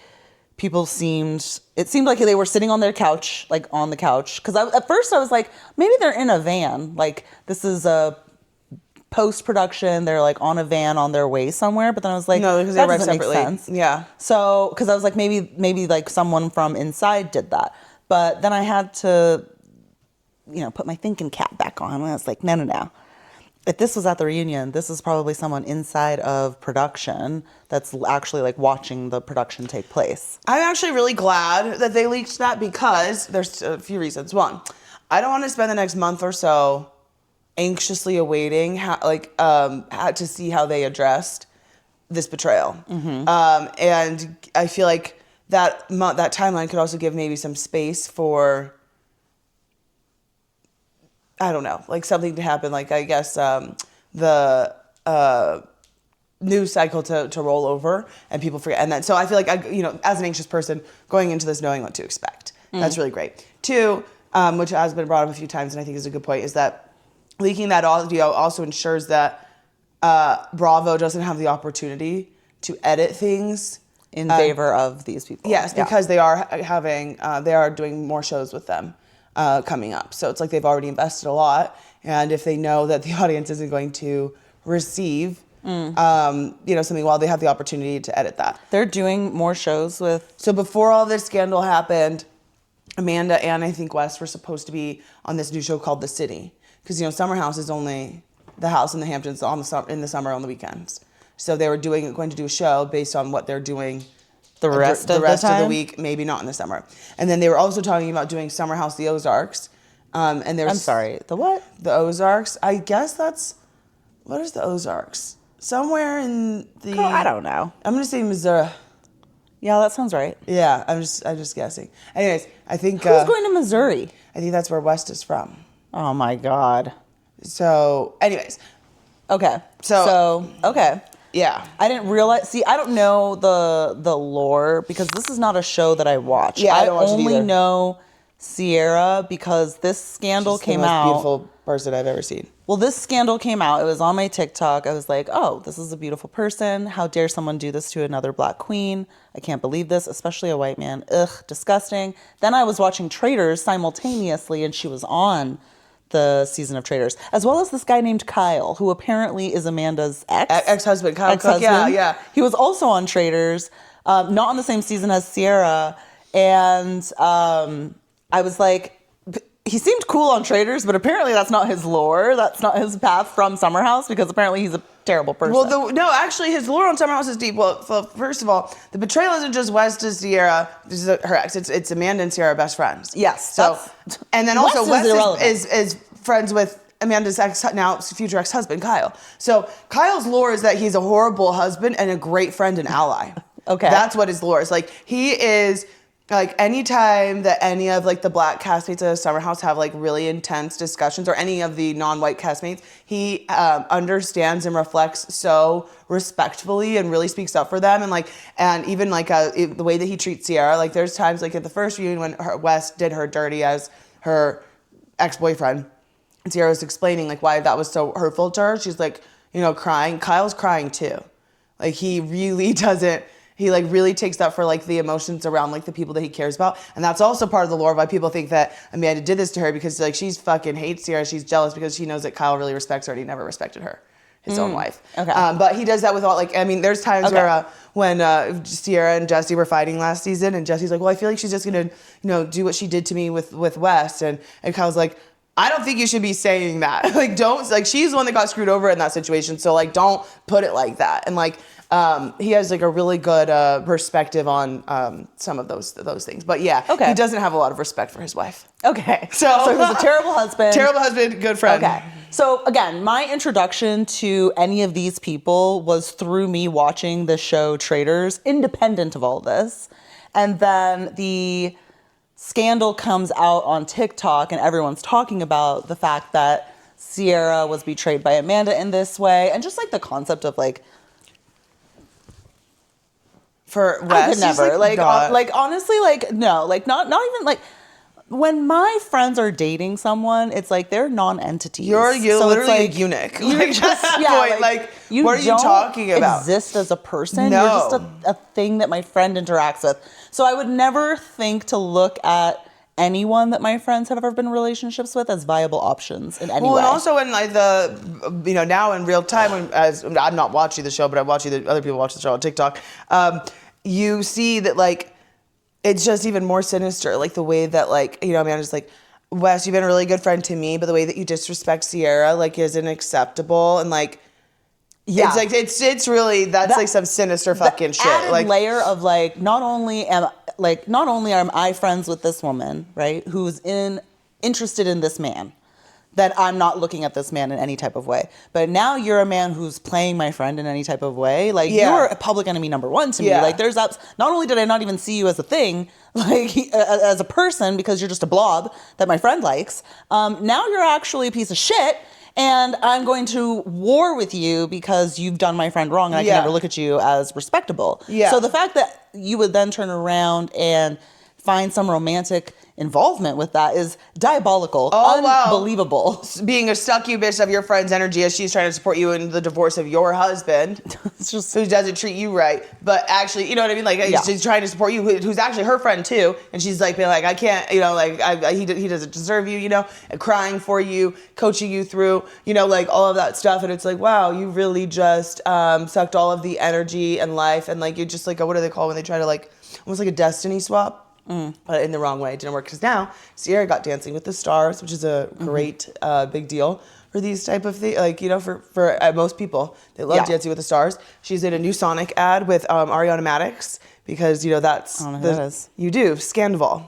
it seemed like they were sitting on their couch, like on the couch. Because at first I was like, maybe they're in a van. Like, this is a post-production. They're like on a van on their way somewhere. But then I was like, no, because they arrived separately. Sense. Yeah. So, because I was like, maybe like someone from inside did that. But then I had to, put my thinking cap back on. And I was like, no. If this was at the reunion, this is probably someone inside of production that's actually like watching the production take place. I'm actually really glad that they leaked that because there's a few reasons. One, I don't want to spend the next month or so anxiously awaiting to see how they addressed this betrayal. Mm-hmm. And I feel like that timeline could also give maybe some space for, I don't know, like something to happen. Like, I guess the news cycle to roll over and people forget. And then, so I feel like, as an anxious person going into this knowing what to expect, that's really great. Two, which has been brought up a few times and I think is a good point, is that leaking that audio also ensures that Bravo doesn't have the opportunity to edit things in favor of these people. Yes, because they are doing more shows with them coming up. So it's like they've already invested a lot. And if they know that the audience isn't going to receive something, well, they have the opportunity to edit that. They're doing more shows with... So before all this scandal happened, Amanda and I think Wes were supposed to be on this new show called The City. Because, Summer House is only the house in the Hamptons in the summer on the weekends. So they were going to do a show based on what they're doing the rest of the week, maybe not in the summer. And then they were also talking about doing Summer House the Ozarks. And there's I'm sorry, the what? The Ozarks. I guess what is the Ozarks? Somewhere in the... Oh, I don't know. I'm going to say Missouri. Yeah, that sounds right. Yeah, I'm just guessing. Anyways, I think... Who's going to Missouri? I think that's where West is from. Oh, my God. So, anyways. Okay. So okay. Yeah. I didn't realize... See, I don't know the lore because this is not a show that I watch. Yeah, I don't watch it only either. know Sierra because this scandal She's came the most out. beautiful person I've ever seen. Well, this scandal came out. It was on my TikTok. I was like, oh, this is a beautiful person. How dare someone do this to another black queen? I can't believe this, especially a white man. Ugh, disgusting. Then I was watching Traitors simultaneously, and she was on the season of Traitors, as well as this guy named Kyle, who apparently is Amanda's ex-husband. Kyle Cook, ex-husband. yeah. He was also on Traitors, not on the same season as Sierra. And I was like, he seemed cool on Traitors, but apparently that's not his lore. That's not his path from Summer House because apparently he's a terrible person. Well, no, actually, his lore on Summer House is deep. Well, first of all, the betrayal isn't just West to Sierra. This is her ex. It's Amanda and Sierra best friends. Yes. So, and then also West West is friends with Amanda's future ex-husband, Kyle. So Kyle's lore is that he's a horrible husband and a great friend and ally. Okay. That's what his lore is. Like, he is... Like, anytime that any of, like, the black castmates of Summer House have, like, really intense discussions, or any of the non-white castmates, he understands and reflects so respectfully and really speaks up for them. And even, like, the way that he treats Sierra. Like, there's times, like, at the first reunion when West did her dirty as her ex-boyfriend, and Sierra was explaining, like, why that was so hurtful to her. She's, like, crying. Kyle's crying, too. Like, he really doesn't... He, like, really takes that for, like, the emotions around, like, the people that he cares about. And that's also part of the lore of why people think that Amanda did this to her, because, like, she's fucking hates Sierra. She's jealous because she knows that Kyle really respects her and he never respected her, his own wife. Okay. But he does that with all, like, I mean, there's times where when Sierra and Jesse were fighting last season, and Jesse's like, well, I feel like she's just going to, do what she did to me with West. And Kyle's like, I don't think you should be saying that. Like, don't, like, she's the one that got screwed over in that situation. So, like, don't put it like that. And, like, he has, like, a really good perspective on some of those things. But, yeah, he doesn't have a lot of respect for his wife. Okay. So he was a terrible husband. Terrible husband, good friend. Okay. So, again, my introduction to any of these people was through me watching the show Traitors, independent of all this. And then the scandal comes out on TikTok, and everyone's talking about the fact that Sierra was betrayed by Amanda in this way. And just, like, the concept of, like... For West, I could never, like honestly, like, no, like, not even, like, when my friends are dating someone, it's like they're non-entities. You're so literally like, a eunuch. You're like, just, at that yeah, point, like you what are you don't talking about? Exist as a person. No. You're just a thing that my friend interacts with. So I would never think to look at anyone that my friends have ever been in relationships with as viable options in any way. Well, and also in, like, now in real time, as I'm not watching the show, but I'm watching other people watch the show on TikTok, you see that, like, it's just even more sinister. Like, the way that, like, Amanda's like, Wes, you've been a really good friend to me, but the way that you disrespect Sierra, like, isn't acceptable. And, like, yeah, it's like, it's really, that's like some sinister fucking shit. Added Like, layer of, like, not only am I friends with this woman, right, who's interested in this man, that I'm not looking at this man in any type of way. But now you're a man who's playing my friend in any type of way. Like, you're a public enemy number one to me. Like, there's not only did I not even see you as a thing, like, as a person, because you're just a blob that my friend likes. Now you're actually a piece of shit, and I'm going to war with you because you've done my friend wrong, and I can never look at you as respectable. Yeah. So the fact that you would then turn around and find some romantic involvement with that is diabolical, unbelievable. Wow. Being a succubus of your friend's energy as she's trying to support you in the divorce of your husband, it's just who doesn't treat you right, but actually, you know what I mean? Like, she's trying to support you, who's actually her friend too, and she's like being like, I can't, like, he doesn't deserve you, and crying for you, coaching you through, like, all of that stuff, and it's like, wow, you really just sucked all of the energy and life, and, like, you just, like, what do they call when they try to, like, almost like a destiny swap? but in the wrong way. It didn't work because now Sierra got Dancing with the Stars, which is a great big deal for these type of things. Like, you know, for most people, they love Dancing with the Stars. She's in a new Sonic ad with Ariana Madix because, you know, that's I don't know who that is. You do Scandival.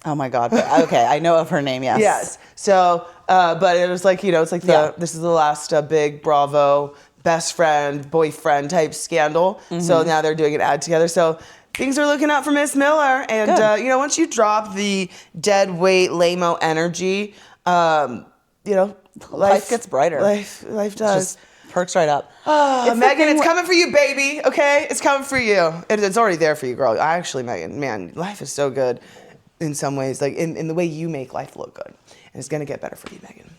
Oh my God. But, okay, I know of her name, yes. Yes. So, but it was like, you know, it's like this is the last big Bravo best friend, boyfriend type scandal. So now they're doing an ad together. So things are looking up for Miss Miller. And, you know, once you drop the dead weight, lame-o energy, you know, Life gets brighter. Life does. Just perks right up. Megan, it's coming for you, baby. Okay? It's coming for you. It's already there for you, girl. Actually, Megan, man, life is so good in some ways. Like, in the way you make life look good. And it's going to get better for you, Megan.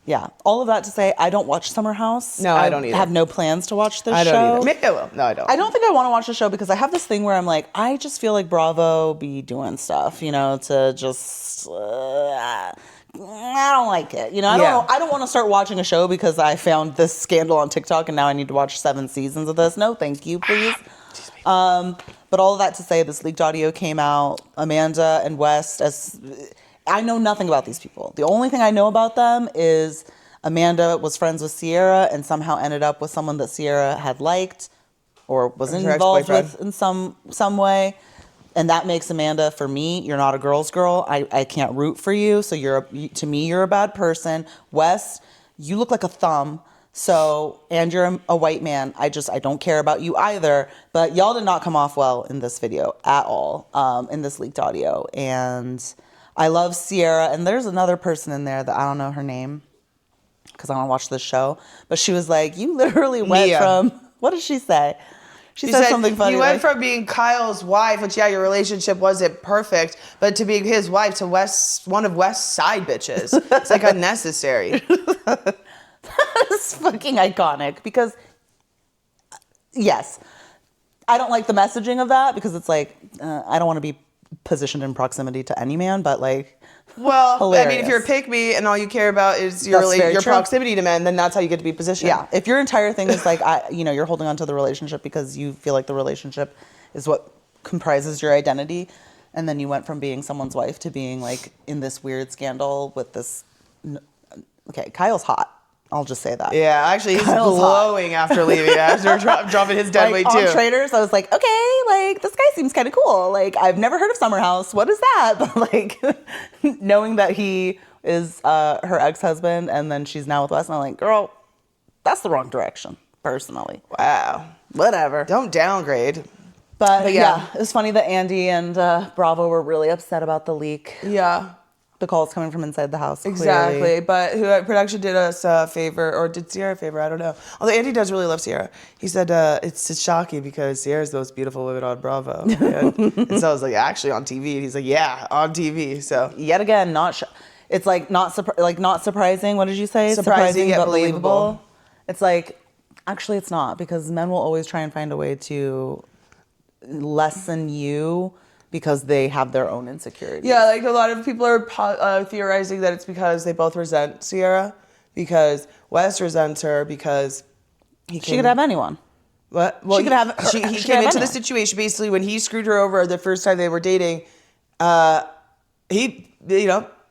Yeah. All of that to say, I don't watch Summer House. No, I don't either. I have no plans to watch this show. I don't either. Maybe I will. No, I don't. I don't think I want to watch the show because I have this thing where I'm like, I just feel like Bravo be doing stuff, you know, to just... I don't like it. You know, I don't want to start watching a show because I found this scandal on TikTok and now I need to watch 7 seasons of this. No, thank you, please. But all of that to say, this leaked audio came out. Amanda and West, I know nothing about these people. The only thing I know about them is Amanda was friends with Sierra and somehow ended up with someone that Sierra had liked or was involved with in some way. And that makes Amanda, for me, you're not a girl's girl. I can't root for you. So to me, you're a bad person. Wes, you look like a thumb. So, and you're a white man. I don't care about you either. But y'all did not come off well in this video at all, in this leaked audio. And I love Sierra. And there's another person in there that I don't know her name because I don't watch this show. But she was like, you literally went from, what did she say? She said something funny. You went from being Kyle's wife, which, your relationship wasn't perfect, but to being his wife to one of West's side bitches. It's like unnecessary. That is fucking iconic because, yes, I don't like the messaging of that because it's like, I don't want to be positioned in proximity to any man, but like, well, hilarious. I mean, if you're a pick-me and all you care about is your proximity to men, then that's how you get to be positioned. Yeah, if your entire thing is like, you're holding on to the relationship because you feel like the relationship is what comprises your identity, and then you went from being someone's wife to being like in this weird scandal with this. Okay, Kyle's hot. I'll just say that. Yeah, actually, he's glowing after leaving, after dropping his dead weight, too. On Traders, I was like, okay, like, this guy seems kind of cool. Like, I've never heard of Summer House. What is that? But, like, knowing that he is her ex-husband and then she's now with Wes, and I'm like, girl, that's the wrong direction, personally. Wow. Whatever. Don't downgrade. But yeah, it was funny that Andy and Bravo were really upset about the leak. Yeah. The calls coming from inside the house. Exactly. Clearly. But production did us a favor, or did Sierra a favor, I don't know. Although Andy does really love Sierra. He said it's shocking because Sierra's the most beautiful woman on Bravo. And so I was like, actually on TV? And he's like, yeah, on TV. So yet again, it's like not surprising. What did you say? Surprising yet believable. It's like, actually it's not, because men will always try and find a way to lessen you because they have their own insecurities. Yeah, like a lot of people are theorizing that it's because they both resent Sierra, because Wes resents her because she could have anyone. What? Well, she could have. He came into the situation basically when he screwed her over the first time they were dating. He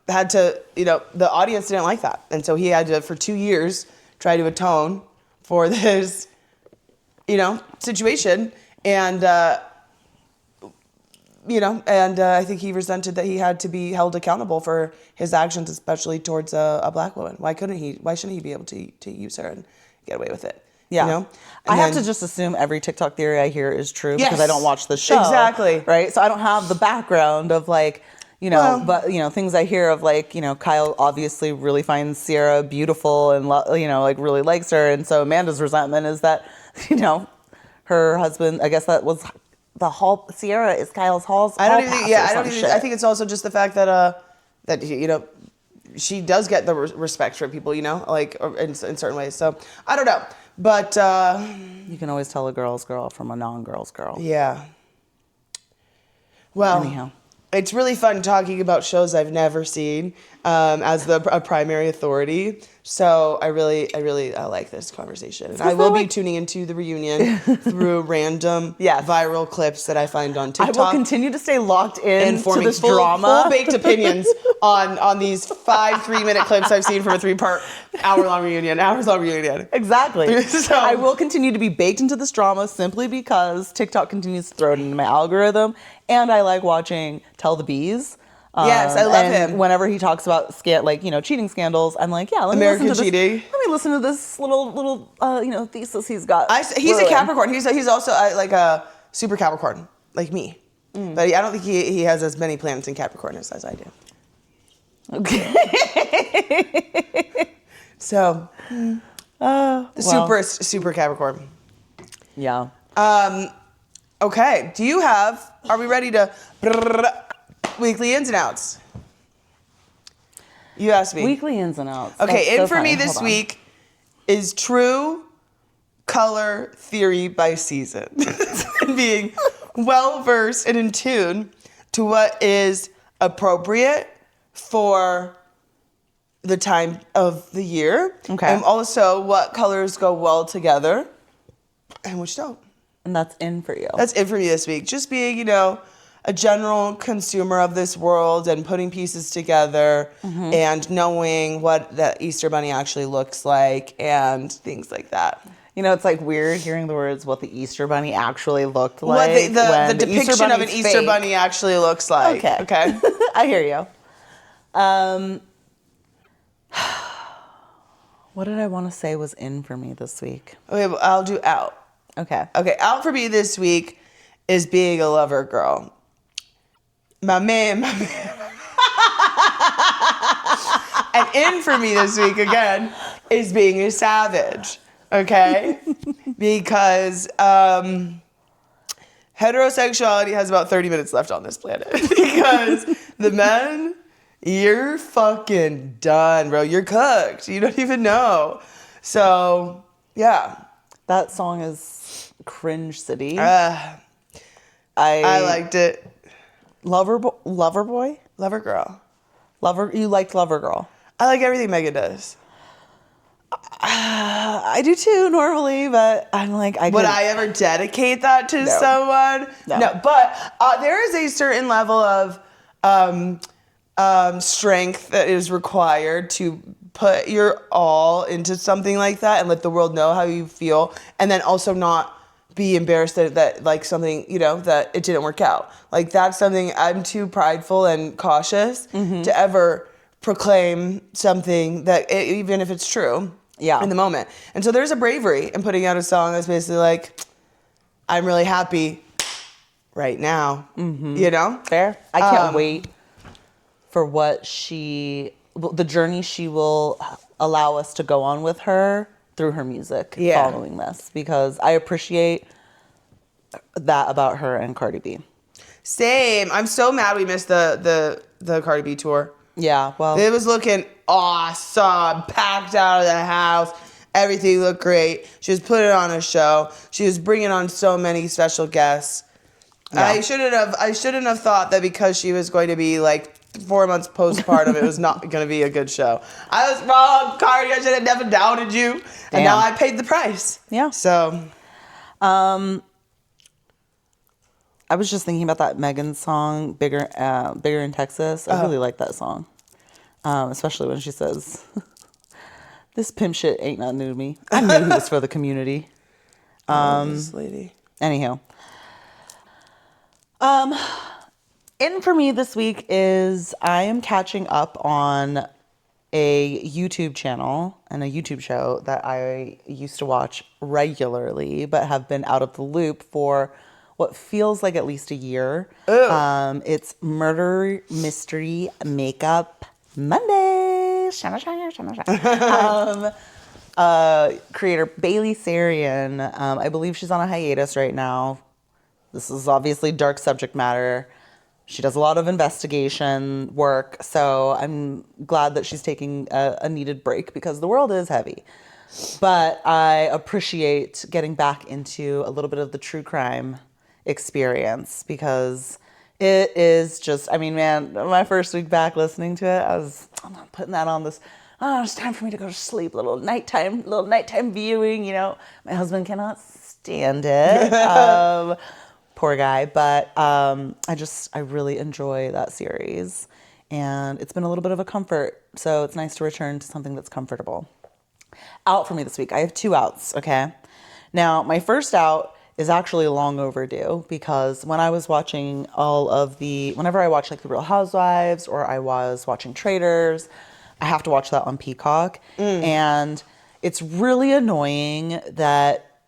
had to, the audience didn't like that, and so he had to, for 2 years, try to atone for this, situation, and. I think he resented that he had to be held accountable for his actions, especially towards a black woman. Why shouldn't he be able to use her and get away with it? Yeah. I have to just assume every TikTok theory I hear is true because I don't watch the show. Exactly. Right? So I don't have the background of things I hear of Kyle obviously really finds Sierra beautiful and, really likes her. And so Amanda's resentment is that, her husband, I guess that was Sierra is Kyle's hall's. I think it's also just the fact that she does get the respect from people, in certain ways. So I don't know, but you can always tell a girl's girl from a non-girl's girl. Yeah. Well, anyhow, it's really fun talking about shows I've never seen as a primary authority. So I really like this conversation. And I will be tuning into the reunion through random viral clips that I find on TikTok. I will continue to stay locked in and forming to this drama. full-baked opinions on these 5 3-minute clips I've seen from a 3-part hours-long reunion. Exactly. So I will continue to be baked into this drama simply because TikTok continues to throw it into my algorithm. And I like watching Tell the Bees. Yes, I love him. Whenever he talks about cheating scandals, I'm like, yeah, let me American listen to cheating. this. Let me listen to this little thesis he's got. He's a Capricorn. He's also like a super Capricorn, like me. But I don't think he has as many planets in Capricorn as I do. Okay. So, super Capricorn. Yeah. Okay. Are we ready to weekly ins and outs? You asked me. Weekly ins and outs. Okay, That's in so for me funny. this week is true color theory by season. Being well versed and in tune to what is appropriate for the time of the year. Okay. And also what colors go well together and which don't. And that's in for you. That's it for me this week. Just being, a general consumer of this world and putting pieces together and knowing what the Easter Bunny actually looks like and things like that. It's like weird hearing the words what the Easter Bunny actually looked like. What the depiction of an Easter Bunny actually looks like. Okay. I hear you. What did I want to say was in for me this week? Okay, well, I'll do out. Okay, out for me this week is being a lover girl. My man. And in for me this week, again, is being a savage. Okay? Because heterosexuality has about 30 minutes left on this planet. Because the men, you're fucking done, bro. You're cooked. You don't even know. So, yeah. that song is Cringe City. I liked it. Lover Boy? Lover girl. You liked Lover Girl. I like everything Megan does. I do too normally, but I'm like, Would I ever dedicate that to someone? No. But there is a certain level of strength that is required to put your all into something like that and let the world know how you feel, and then also not be embarrassed that like something, that it didn't work out. Like that's something I'm too prideful and cautious to ever proclaim something that even if it's true in the moment. And so there's a bravery in putting out a song that's basically like, I'm really happy right now, Fair. I can't wait for the journey she will allow us to go on with her through her music following this, because I appreciate that about her and Cardi B. Same. I'm so mad we missed the Cardi B tour. Yeah, well. It was looking awesome, packed out of the house. Everything looked great. She was putting on a show. She was bringing on so many special guests. Yeah. I shouldn't have thought that because she was going to be like 4 months postpartum, it was not going to be a good show. I was wrong, Cardi. I should have never doubted you. And now I paid the price. Yeah. So. I was just thinking about that Megan song, Bigger in Texas. I really like that song. Especially when she says, this pimp shit ain't nothing new to me. I knew he was for the community. This lady. Anywho. In for me this week is I am catching up on a YouTube channel and a YouTube show that I used to watch regularly, but have been out of the loop for what feels like at least a year. It's Murder Mystery Makeup Monday. Creator Bailey Sarian. I believe she's on a hiatus right now. This is obviously dark subject matter. She does a lot of investigation work, so I'm glad that she's taking a needed break because the world is heavy. But I appreciate getting back into a little bit of the true crime experience because it is just, my first week back listening to it, I'm not putting that on this oh, it's time for me to go to sleep. Little nighttime viewing. You know, my husband cannot stand it. Poor guy. But I really enjoy that series. And it's been a little bit of a comfort. So it's nice to return to something that's comfortable. Out for me this week. I have 2 outs, okay? Now, my first out is actually long overdue because when I was watching whenever I watch like The Real Housewives or I was watching Traitors, I have to watch that on Peacock. And it's really annoying that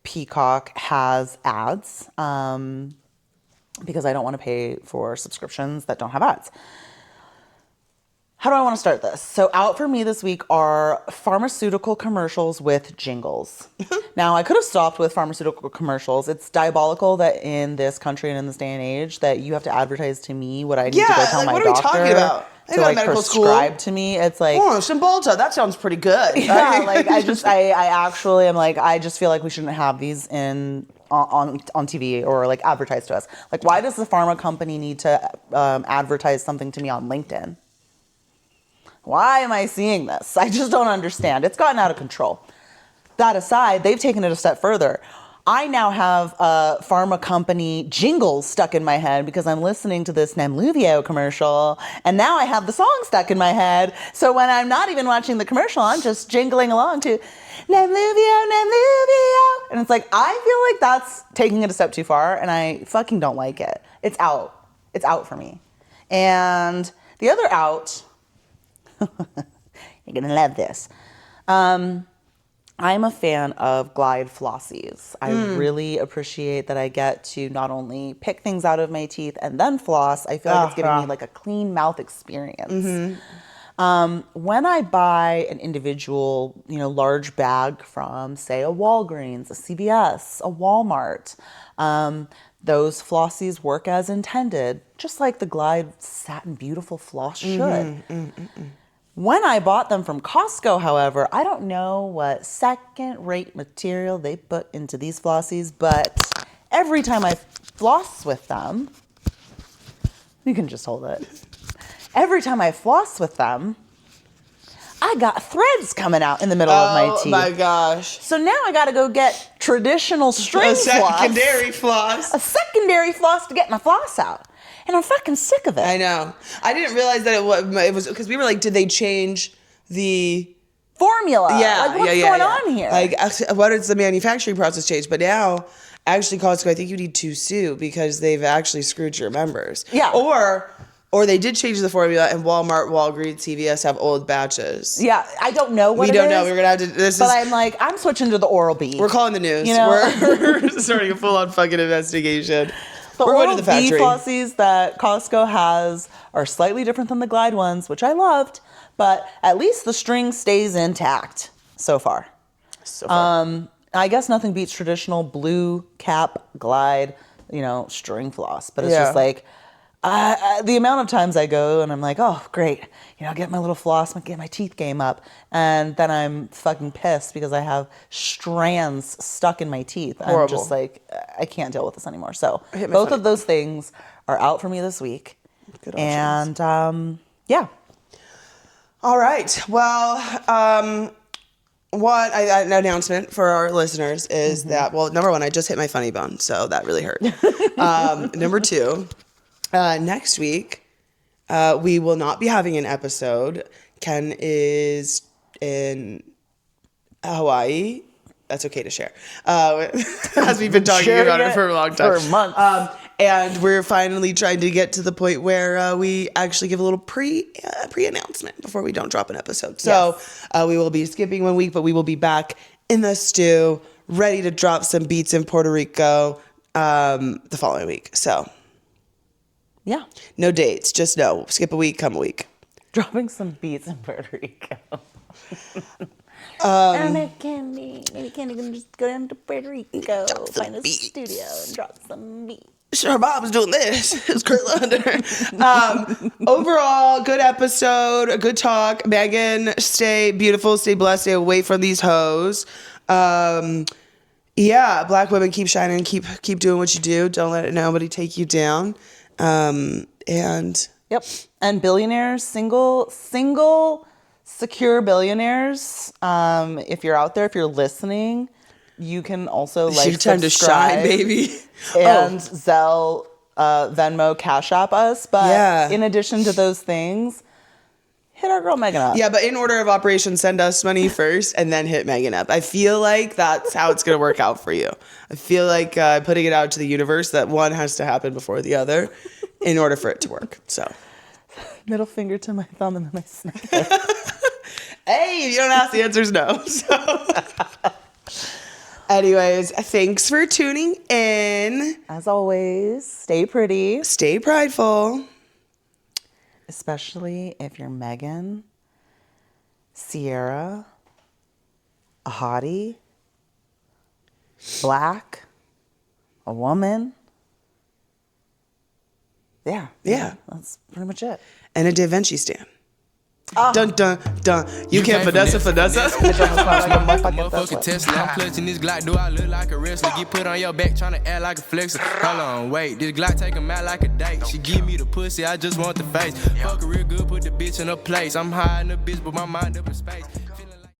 Peacock has ads because I don't want to pay for subscriptions that don't have ads. How do I want to start this? So out for me this week are pharmaceutical commercials with jingles. Now, I could have stopped with pharmaceutical commercials. It's diabolical that in this country and in this day and age that you have to advertise to me what I need to go tell my doctor. What are we talking about? To like prescribe to me. It's like, oh, Cymbalta, that sounds pretty good. Yeah, like I actually am like, I just feel like we shouldn't have these on TV or like advertised to us. Like, why does the pharma company need to advertise something to me on LinkedIn? Why am I seeing this? I just don't understand. It's gotten out of control. That aside, they've taken it a step further. I now have pharma company jingles stuck in my head because I'm listening to this Nemluvio commercial, and now I have the song stuck in my head. So when I'm not even watching the commercial, I'm just jingling along to Nemluvio, Nemluvio. And it's like, I feel like that's taking it a step too far, and I fucking don't like it. It's out. It's out for me. And the other out... You're gonna love this. I'm a fan of Glide flossies. I really appreciate that I get to not only pick things out of my teeth and then floss. I feel like it's giving me like a clean mouth experience. When I buy an individual, large bag from, say, a Walgreens, a CVS, a Walmart, those flossies work as intended, just like the Glide Satin Beautiful floss should. When I bought them from Costco, however, I don't know what second-rate material they put into these flossies, but every time I floss with them, you can just hold it. Every time I floss with them, I got threads coming out in the middle of my teeth. Oh my gosh. So now I got to go get traditional string floss. A secondary floss to get my floss out. And I'm fucking sick of it. I know. I didn't realize that it was because we were like, did they change the formula? Yeah. Like, what's going on here? Like, what is the manufacturing process changed? But now, actually, Costco, I think you need to sue because they've actually screwed your members. Yeah. Or they did change the formula, and Walmart, Walgreens, CVS have old batches. Yeah, I don't know what it is. We don't know. We're gonna have to. I'm like, I'm switching to the Oral-B. We're calling the news. We're starting a full-on fucking investigation. The Oral-B flossies that Costco has are slightly different than the Glide ones, which I loved, but at least the string stays intact so far. I guess nothing beats traditional blue cap Glide, string floss, but it's just like the amount of times I go and I'm like, oh, great, get my little floss, get my teeth game up, and then I'm fucking pissed because I have strands stuck in my teeth. Horrible. I'm just like, I can't deal with this anymore. So both of those things are out for me this week. Good options. And yeah. All right. Well, an announcement for our listeners is that, well, number one, I just hit my funny bone, so that really hurt. Number two, next week, we will not be having an episode. Ken is in Hawaii. That's okay to share. As we've been talking about it for a long time. For months. And we're finally trying to get to the point where we actually give a little pre-announcement before we don't drop an episode. So we will be skipping 1 week, but we will be back in the stew, ready to drop some beats in Puerto Rico the following week. So yeah. No dates, just no. Skip a week, come a week. Dropping some beats in Puerto Rico. And maybe Candy can just go down to Puerto Rico, find a studio, and drop some beats. Sure, Bob's doing this. It's Kurt Lunder. Overall, good episode, a good talk. Megan, stay beautiful, stay blessed, stay away from these hoes. Yeah, Black women, keep shining, keep doing what you do. Don't let nobody take you down. And yep. And billionaires, single Secure billionaires. If you're out there, if you're listening, you can also like time to shine, baby. And Zelle, Venmo, Cash App us. But in addition to those things, hit our girl Megan up. Yeah, but in order of operations, send us money first and then hit Megan up. I feel like that's how it's going to work out for you. I feel like putting it out to the universe that one has to happen before the other in order for it to work. So, middle finger to my thumb and then I snap it. Hey, if you don't ask, the answer's no. So, anyways, thanks for tuning in. As always, stay pretty. Stay prideful. Especially if you're Megan, Sierra, a hottie, black, a woman. Yeah. That's pretty much it. And a Da Vinci stan. Dun dun dun. You can't finesse it. Motherfucking Tesla, I'm clutching this Glock. Do I look like a wrestler? Get put on your back, tryna act like a flexer. Hold on, wait. This Glock take 'em out like a date. She give me the pussy, I just want the face. Fuck her real good, put the bitch in her place. I'm high in the bitch, but my mind up in space.